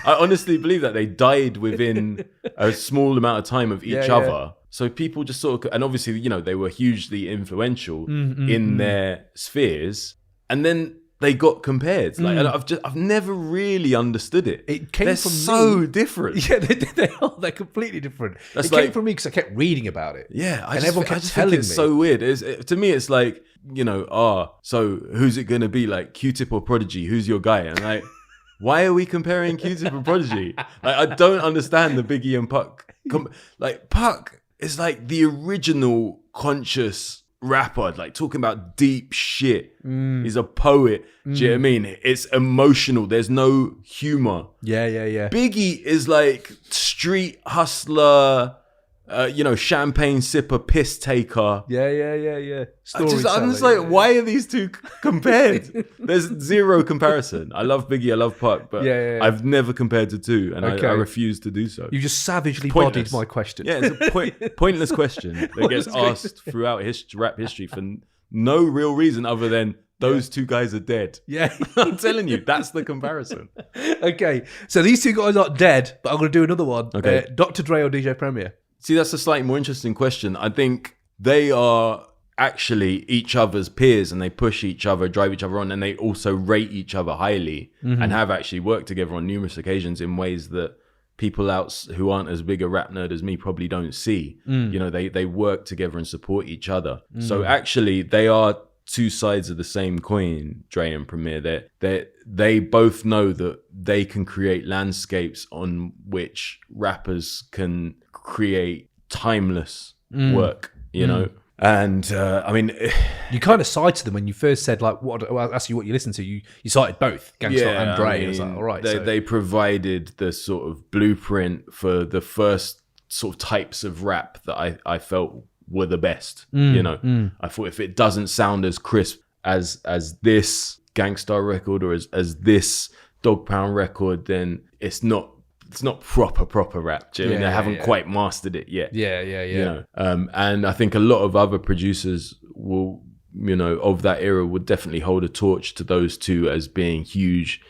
B: I honestly believe that they died within a small amount of time of each other. Yeah. So people just sort of, and obviously, they were hugely influential in their spheres. And then they got compared. Like, I've never really understood it. They're
A: from
B: so
A: me.
B: different.
A: Yeah, they are. They're completely different. It came from me because I kept reading about it.
B: Yeah,
A: everyone kept
B: just
A: telling
B: think it's
A: me.
B: so weird. To me, it's like, so who's it gonna be? Like Q-Tip or Prodigy? Who's your guy? And like, why are we comparing Q-Tip and Prodigy? Like, I don't understand the Biggie and Pac. Like, Pac is like the original conscious rapper, like talking about deep shit. He's a poet. Do you know what I mean? It's emotional. There's no humor.
A: Yeah.
B: Biggie is like street hustler, champagne sipper, piss taker.
A: Yeah.
B: I'm just like, why are these two compared? There's zero comparison. I love Biggie, I love Pac, but I've never compared the two, and I refuse to do so.
A: You just savagely bodied my question.
B: Yeah, it's a pointless question that gets asked throughout rap history for no real reason other than those two guys are dead.
A: Yeah.
B: I'm telling you, that's the comparison.
A: Okay, so these two guys aren't dead, but I'm going to do another one.
B: Okay.
A: Dr. Dre or DJ Premier?
B: See, that's a slightly more interesting question. I think they are actually each other's peers and they push each other, drive each other on, and they also rate each other highly and have actually worked together on numerous occasions in ways that people out who aren't as big a rap nerd as me probably don't see. You know, they work together and support each other. So actually they are two sides of the same coin, Dre and Premier. They both know that they can create landscapes on which rappers can create timeless work, you know. And I mean,
A: you kind of cited them when you first said, like, what I asked you what you listened to. You cited both Gangsta and Dre. I mean, I was like, all right.
B: They provided the sort of blueprint for the first sort of types of rap that I felt were the best. You know, I thought if it doesn't sound as crisp as this Gangstar record or as this Dog Pound record, then it's not proper rap. I mean, they haven't quite mastered it yet.
A: You
B: know, and I think a lot of other producers will, you know, of that era would definitely hold a torch to those two as being huge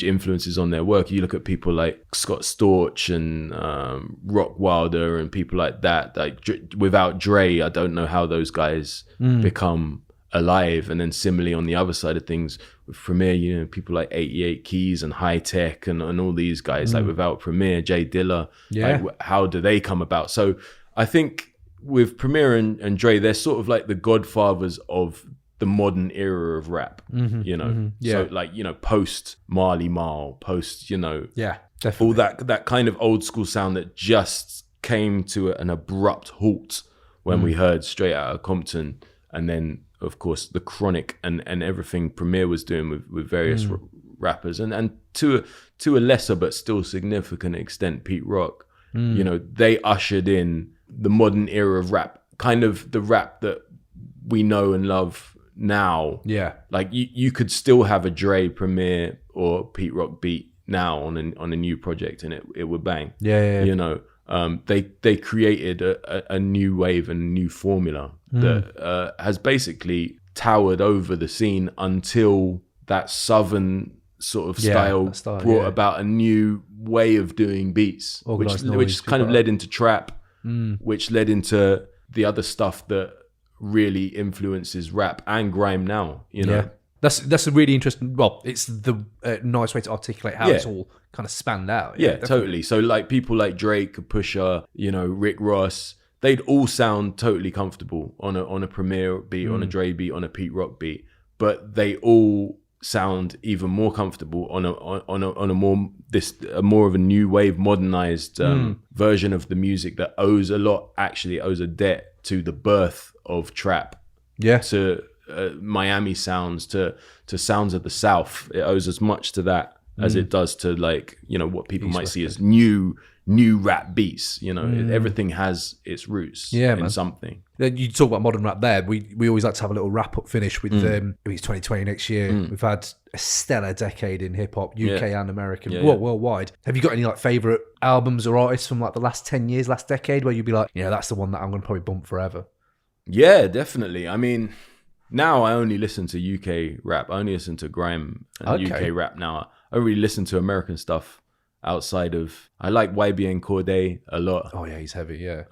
B: influences on their work. You look at people like Scott Storch and Rock Wilder and people like that. Like without Dre, I don't know how those guys become alive. And then similarly on the other side of things with Premier, you know, people like 88 Keys and High Tech and all these guys, like without Premier, Jay Dilla, like how do they come about? So I think with Premier and Dre, they're sort of like the godfathers of the modern era of rap, you know. So like, you know, post Marley Marl, post, you know,
A: definitely.
B: all that kind of old school sound that just came to an abrupt halt when we heard Straight Outta Compton, and then of course the Chronic and everything Premier was doing with various rappers, and to a lesser but still significant extent Pete Rock. You know, they ushered in the modern era of rap, kind of the rap that we know and love now. Like you could still have a Dre, Premier or Pete Rock beat now on a new project and it would bang. You know, they created a new wave and a new formula that has basically towered over the scene until that Southern sort of style brought about a new way of doing beats, which kind of led into trap, which led into the other stuff that really influences rap and grime now, you know.
A: That's a really interesting, well, it's the nice way to articulate how it's all kind of spanned out.
B: Totally. So like people like Drake, Pusha, you know, Rick Ross, they'd all sound totally comfortable on a Premier beat, on a Dre beat, on a Pete Rock beat, but they all sound even more comfortable on a more of a new wave, modernized version of the music that owes a debt to the birth of trap, to Miami sounds, to sounds of the South. It owes as much to that as it does to, like, you know, what people might see as new rap beats. You know, everything has its roots in something.
A: You talk about modern rap there. We always like to have a little wrap up finish with it's 2020 next year. We've had a stellar decade in hip hop, UK and American, worldwide. Have you got any like favorite albums or artists from like the last 10 years, last decade, where you'd be like, yeah, that's the one that I'm going to probably bump forever?
B: Yeah, definitely. I mean, now I only listen to UK rap. I only listen to grime and UK rap now. I don't really listen to American stuff outside of, I like YBN Cordae a lot.
A: Oh yeah, he's heavy. Yeah.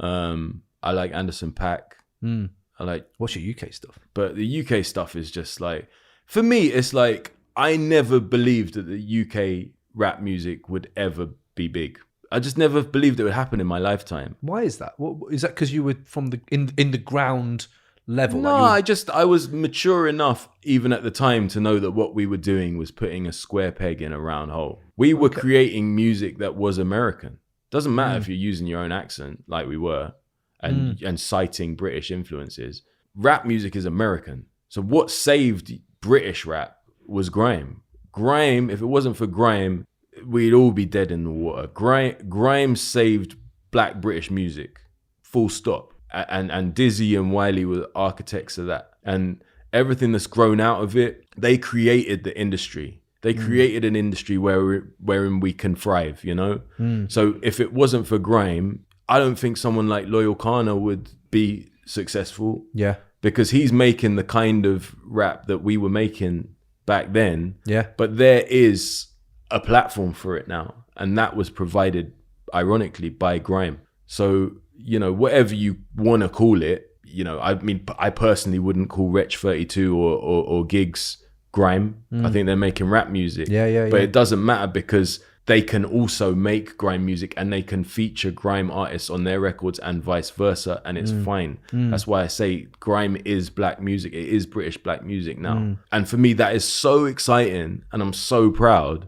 B: I like Anderson .Paak. I like,
A: what's your UK stuff?
B: But the UK stuff is just like, for me, it's like I never believed that the UK rap music would ever be big. I just never believed it would happen in my lifetime.
A: Why is that? What is that? Because you were from the in the ground level?
B: No, I was mature enough even at the time to know that what we were doing was putting a square peg in a round hole. We were creating music that was American. Doesn't matter if you're using your own accent like we were and citing British influences. Rap music is American. So what saved British rap was grime. Grime, if it wasn't for grime, we'd all be dead in the water. Grime saved black British music. Full stop. And Dizzy and Wiley were architects of that. And everything that's grown out of it, they created the industry. They created an industry wherein we can thrive, you know? So if it wasn't for grime, I don't think someone like Loyal Kana would be successful.
A: Yeah.
B: Because he's making the kind of rap that we were making back then.
A: Yeah.
B: But there is a platform for it now. And that was provided, ironically, by grime. So, you know, whatever you want to call it, you know, I mean, I personally wouldn't call Wretch 32 or Gigs grime. I think they're making rap music. But it doesn't matter because they can also make grime music and they can feature grime artists on their records and vice versa, and it's fine. That's why I say grime is black music. It is British black music now. And for me, that is so exciting and I'm so proud.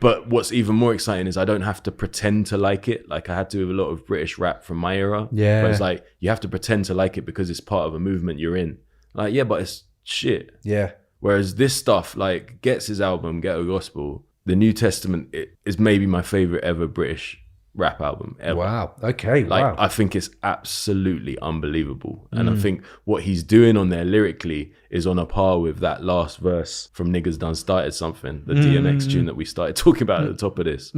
B: But what's even more exciting is I don't have to pretend to like it like I had to with a lot of British rap from my era.
A: Yeah.
B: But it's like, you have to pretend to like it because it's part of a movement you're in. Like, yeah, but it's shit.
A: Yeah.
B: Whereas this stuff, like Gets' album, Ghetto Gospel, The New Testament, it is maybe my favorite ever British rap album ever.
A: Wow. Okay.
B: Like,
A: wow.
B: I think it's absolutely unbelievable. And I think what he's doing on there lyrically is on a par with that last verse from Niggas Done Started Something, the DMX tune that we started talking about at the top of this.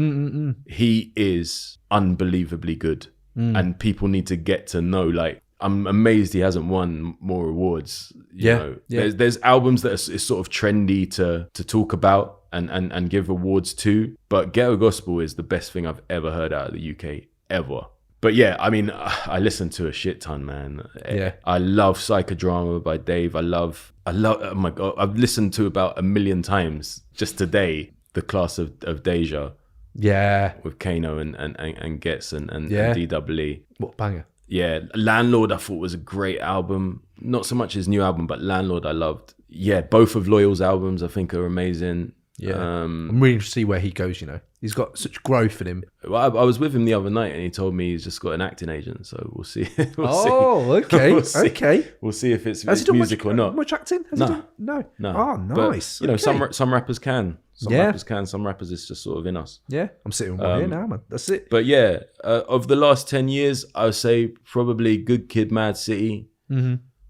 B: He is unbelievably good. And people need to get to know, like, I'm amazed he hasn't won more awards. You know, there's albums that is sort of trendy to talk about and give awards to, but Ghetto Gospel is the best thing I've ever heard out of the UK ever. But yeah, I mean, I listen to a shit ton, man.
A: Yeah.
B: I love Psychodrama by Dave. I love, oh my God, I've listened to about 1 million times just today, The Class of Deja.
A: Yeah.
B: With Kano and Gets and DWE.
A: What banger.
B: Yeah, Landlord I thought was a great album. Not so much his new album, but Landlord I loved. Yeah, both of Loyal's albums I think are amazing.
A: Yeah, I'm really interested to see where he goes, you know. He's got such growth in him.
B: Well, I was with him the other night and he told me he's just got an acting agent, so we'll see.
A: Okay, okay.
B: We'll see if it's
A: Has he done
B: music or not.
A: Much acting? Has he done? No. Oh, nice.
B: But, you know, some rappers can. Some
A: Yeah.
B: rappers can. Some rappers it's just sort of in us.
A: Yeah, I'm sitting right here now, man. That's it.
B: But yeah, of the last 10 years, I would say probably Good Kid, Mad City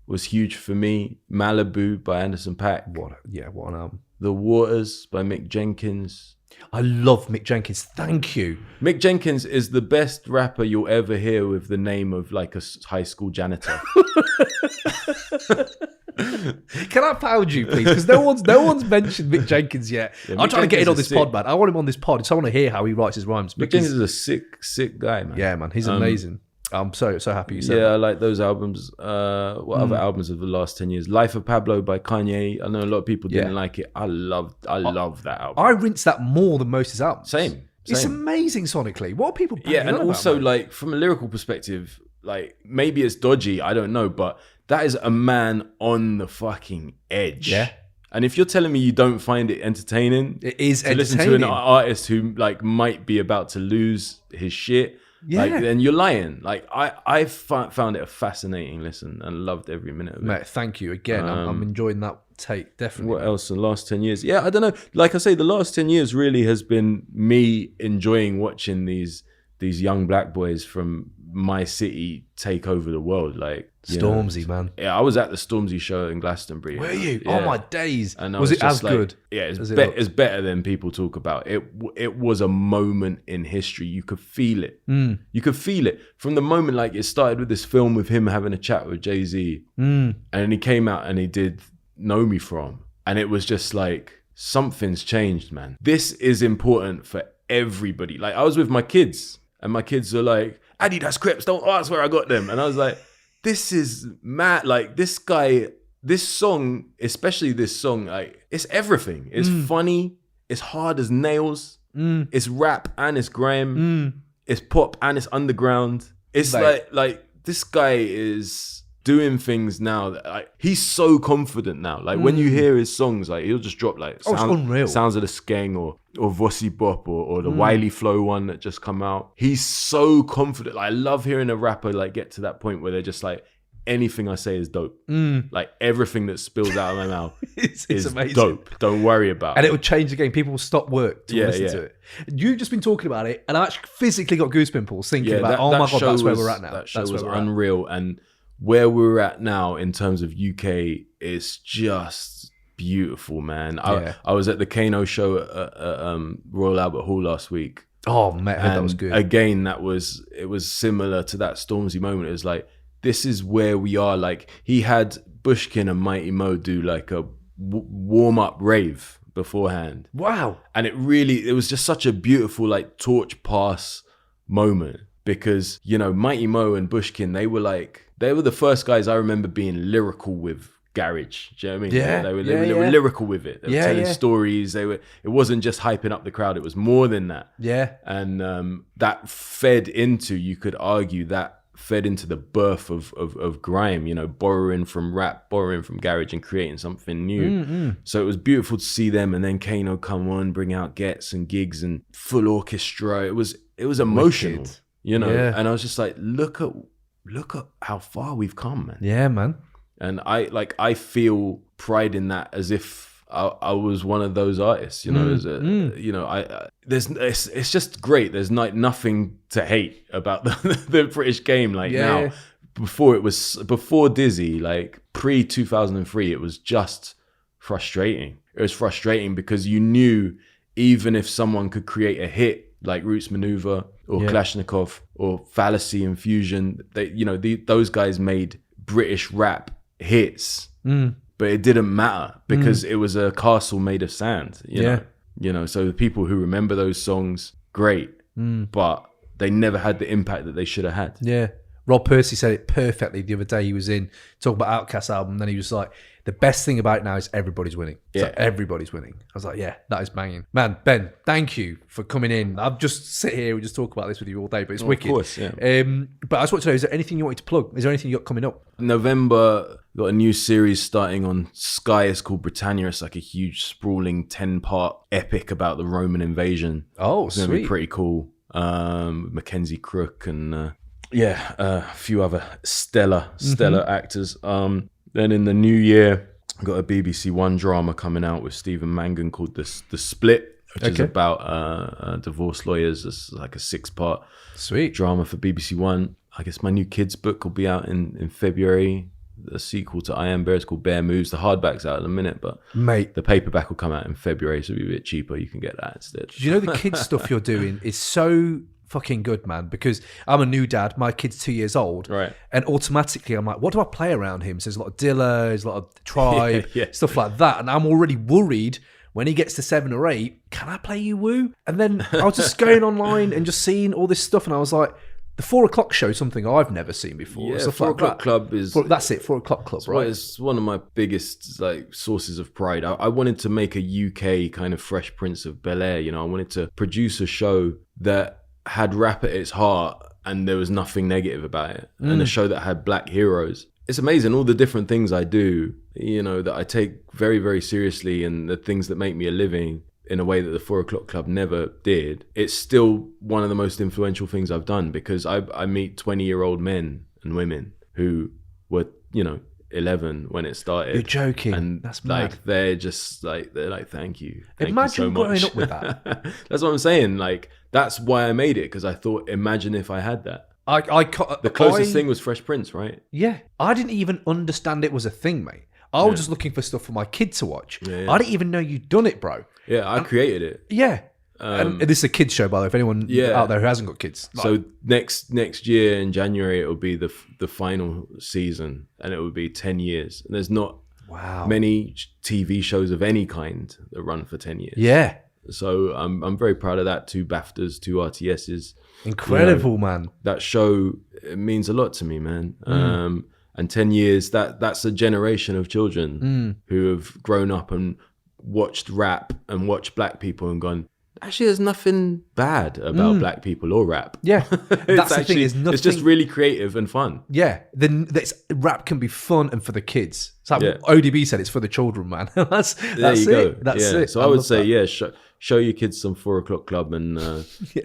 B: was huge for me. Malibu by Anderson .Paak.
A: What an album.
B: The Waters by Mick Jenkins.
A: I love Mick Jenkins. Thank you.
B: Mick Jenkins is the best rapper you'll ever hear with the name of like a high school janitor.
A: Can I pound you, please? Because no one's mentioned Mick Jenkins yet.
B: Yeah,
A: I'm
B: Mick
A: trying to get in on
B: Jenkins
A: this
B: is
A: pod,
B: sick.
A: man. I want him on this pod. So I want to hear how he writes his rhymes.
B: Mick Jenkins is a sick guy, man.
A: Yeah, man. He's amazing. I'm so happy you said
B: Yeah,
A: that.
B: I like those albums. What other albums of the last 10 years? Life of Pablo by Kanye. I know a lot of people didn't like it. I love that album.
A: I rinse that more than most of his albums.
B: Same.
A: It's amazing sonically. What are people banging
B: Yeah, and
A: on
B: also
A: about, man?
B: like from a lyrical perspective, like maybe it's dodgy, I don't know, but that is a man on the fucking edge.
A: Yeah.
B: And if you're telling me you don't find it entertaining,
A: It is
B: to listen to an
A: entertaining.
B: artist who like might be about to lose his shit, like, then you're lying. Like I found it a fascinating listen and loved every minute of it.
A: Mate, thank you again. I'm enjoying that take, definitely.
B: What else in the last 10 years? Yeah, I don't know. Like I say, the last 10 years really has been me enjoying watching these young black boys from my city take over the world. Like
A: Stormzy, man.
B: Yeah, I was at the Stormzy show in Glastonbury.
A: Were you?
B: Yeah.
A: Oh my days!
B: And I
A: was it
B: just
A: as
B: like,
A: good?
B: Yeah,
A: as it looked?
B: it's better than people talk about. It was a moment in history. You could feel it. You could feel it from the moment. Like it started with this film with him having a chat with Jay-Z, and then he came out and he did Know Me From, and it was just like something's changed, man. This is important for everybody. Like I was with my kids, and my kids are like, Adidas Crips, don't ask where I got them, and I was like, this is mad. Like this guy, this song, especially this song, like it's everything. It's funny. It's hard as nails. It's rap and it's grime. It's pop and it's underground. It's like this guy is doing things now that like he's so confident now. Like when you hear his songs, like he'll just drop like
A: it's unreal.
B: Sounds of the Skeng or Vossi Bop or the Wiley Flow one that just come out. He's so confident. Like, I love hearing a rapper like get to that point where they're just like, anything I say is dope. Like everything that spills out of my mouth
A: it's
B: is
A: amazing.
B: dope. Don't worry about
A: And
B: it.
A: it will change the game. People will stop work to listen to it. You've just been talking about it, and I actually physically got goose pimples thinking about, oh my God, that's where we're at now.
B: That show
A: That's
B: was
A: where we're at.
B: unreal. And where we're at now in terms of UK is just beautiful, man. I was at the Kano show at Royal Albert Hall last week.
A: Oh, mate, I heard that was good.
B: Again, it was similar to that Stormzy moment. It was like, this is where we are. Like he had Bushkin and Mighty Mo do like a warm-up rave beforehand.
A: Wow.
B: And it was just such a beautiful like torch pass moment because, you know, Mighty Mo and Bushkin, they were the first guys I remember being lyrical with garage. Do you know what I mean?
A: Yeah,
B: They were lyrical with it. They were telling
A: yeah.
B: stories. It wasn't just hyping up the crowd. It was more than that.
A: Yeah.
B: And that fed into, you could argue, that fed into the birth of grime, you know, borrowing from rap, borrowing from garage and creating something new. So it was beautiful to see them. And then Kano come on, bring out gets and gigs and full orchestra. It was emotional, you know.
A: Yeah.
B: And I was just like, look at how far we've come, man.
A: Yeah, man.
B: And I feel pride in that, as if I was one of those artists, you know. You know, it's just great. There's nothing to hate about the British game. Like now, before Dizzy, like pre 2003, it was just frustrating. It was frustrating because you knew, even if someone could create a hit like Roots Maneuver or Kalashnikov or Fallacy and Fusion, those guys made British rap hits, but it didn't matter because it was a castle made of sand. You know. So the people who remember those songs, great, but they never had the impact that they should have had.
A: Yeah. Rob Percy said it perfectly the other day. He was in talking about Outkast's album, and then he was like, the best thing about it now is everybody's winning. It's like, everybody's winning. I was like, yeah, that is banging. Man, Ben, thank you for coming in. I've just sit here and just talk about this with you all day, but it's wicked.
B: Of course, yeah.
A: But I just want to know, is there anything you wanted to plug? Is there anything you got coming up?
B: November, got a new series starting on Sky. It's called Britannia. It's like a huge, sprawling 10-part epic about the Roman invasion.
A: Oh,
B: it's gonna be pretty cool. Mackenzie Crook and a few other stellar actors. Then in the new year, I've got a BBC One drama coming out with Stephen Mangan called The Split, which is about divorce lawyers. It's like a 6-part drama for BBC One. I guess my new kids book will be out in February. The sequel to I Am Bear is called Bear Moves. The hardback's out in a minute, but the paperback will come out in February, so it'll be a bit cheaper. You can get that instead.
A: Do you know the kids stuff you're doing is so fucking good, man, because I'm a new dad. My kid's 2 years old,
B: right?
A: And automatically I'm like, what do I play around him? So there's a lot of Dilla, there's a lot of Tribe, stuff like that, and I'm already worried when he gets to 7 or 8, can I play you Woo? And then I was just going online and just seeing all this stuff, and I was like, the 4 o'clock show, something I've never seen before.
B: Yeah, 4 o'clock club is...
A: That's it, 4 o'clock club, right?
B: It's one of my biggest sources of pride. I wanted to make a UK kind of Fresh Prince of Bel-Air, you know. I wanted to produce a show that had rap at its heart and there was nothing negative about it, and a show that had black heroes. It's amazing all the different things I do, you know, that I take very, very seriously, and the things that make me a living in a way that the 4 o'clock club never did. It's still one of the most influential things I've done, because I meet 20-year-old men and women who were, you know, 11 when it started.
A: You're joking.
B: And
A: that's mad.
B: Like they're like, thank you.
A: Imagine
B: you so
A: growing
B: much.
A: up with that.
B: That's what I'm saying. Like, that's why I made it, because I thought, imagine if I had that. The closest thing was Fresh Prince, right?
A: Yeah. I didn't even understand it was a thing, mate. I was just looking for stuff for my kid to watch. I didn't even know you'd done it, bro.
B: Yeah, I created it.
A: Yeah. And this is a kids show, by the way, if anyone out there who hasn't got kids.
B: So next year in January, it will be the final season, and it will be 10 years. And there's not many TV shows of any kind that run for 10 years.
A: Yeah.
B: So I'm very proud of that. 2 BAFTAs, 2 RTSs.
A: Incredible, man.
B: That show, it means a lot to me, man. And 10 years, that's a generation of children who have grown up and watched rap and watched black people and gone, actually, there's nothing bad about black people or rap.
A: Yeah. That's the thing.
B: It's just really creative and fun.
A: Yeah. Rap can be fun and for the kids. It's like ODB said, it's for the children, man. That's it. That's it.
B: So I would say, show your kids some 4 o'clock club. And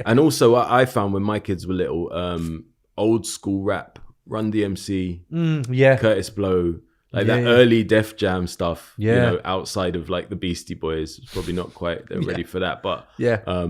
B: and also I found when my kids were little, old school rap, Run DMC, Curtis Blow, early Def Jam stuff, you know, outside of like the Beastie Boys. Probably not quite, they're ready for that. But a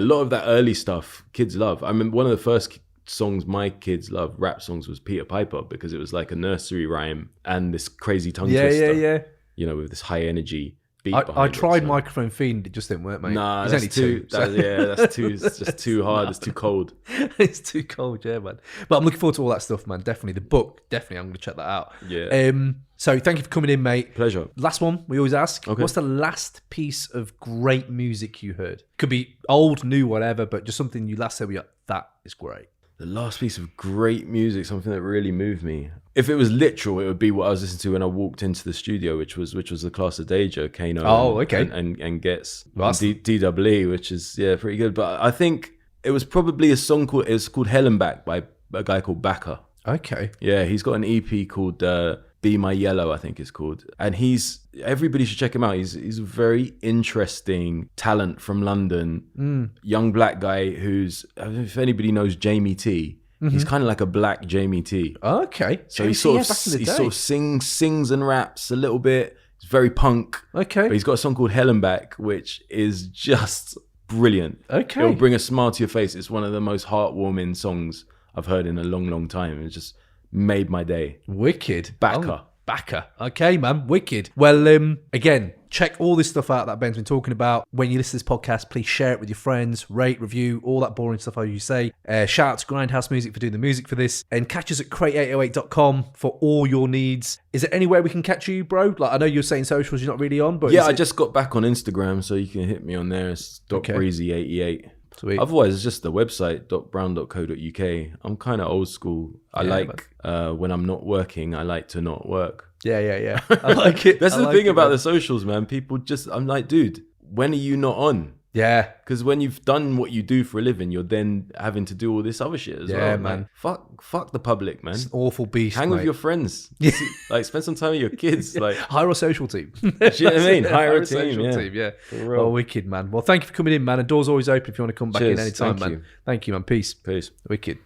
B: lot of that early stuff kids love. I mean, one of the first songs my kids love, rap songs, was Peter Piper, because it was like a nursery rhyme and this crazy tongue twister, you know, with this high energy beat behind
A: I tried Microphone Fiend, it just didn't work, mate.
B: Nah,
A: it's
B: that's
A: only
B: too. That's too. It's just too hard. It's too cold.
A: It's too cold, yeah, man. But I'm looking forward to all that stuff, man. Definitely the book. Definitely, I'm going to check that out.
B: Yeah.
A: So thank you for coming in, mate.
B: Pleasure.
A: Last one we always ask. Okay. What's the last piece of great music you heard? Could be old, new, whatever, but just something you last said, that is great.
B: The last piece of great music, something that really moved me. If it was literal, it would be what I was listening to when I walked into the studio, which was the Class of Danger, Kano.
A: Oh, okay.
B: And Gets
A: Well,
B: DWE, which is pretty good. But I think it was probably a song called Hellenbach by a guy called Backer.
A: Okay.
B: Yeah, he's got an EP called Be My Yellow, I think it's called. And everybody should check him out. He's a very interesting talent from London. Young black guy if anybody knows Jamie T, he's kind of like a black Jamie T.
A: Okay.
B: So he sort of sings and raps a little bit. It's very punk.
A: Okay.
B: But he's got a song called Hellenbach, which is just brilliant.
A: Okay.
B: It'll bring a smile to your face. It's one of the most heartwarming songs I've heard in a long, long time. It just made my day.
A: Wicked.
B: Backer.
A: Backer. Okay, man. Wicked. Well, again, check all this stuff out that Ben's been talking about. When you listen to this podcast, please share it with your friends, rate, review, all that boring stuff, how you say. Shout out to Grindhouse Music for doing the music for this. And catch us at crate808.com for all your needs. Is there anywhere we can catch you, bro? Like, I know you're saying socials you're not really on, but
B: yeah, I just got back on Instagram, so you can hit me on there. It's .breezy88.
A: Sweet.
B: Otherwise, it's just the website, .brown.co.uk. I'm kind of old school. I when I'm not working, I like to not work.
A: Yeah. I like it.
B: That's the thing about the socials, man. People I'm like, dude, when are you not on?
A: Yeah.
B: Because when you've done what you do for a living, you're then having to do all this other shit as well.
A: Yeah, man.
B: Like, fuck the public, man.
A: It's an awful beast,
B: Hang
A: mate.
B: with your friends. Like, spend some time with your kids. Like,
A: hire a social team.
B: Do you know what I mean? Hire a
A: social team, yeah.
B: For real.
A: Oh, wicked, man. Well, thank you for coming in, man. And doors always open if you want to come back in
B: Cheers.
A: anytime,
B: Thank
A: man.
B: you.
A: Thank you, man. Peace.
B: Peace.
A: Wicked.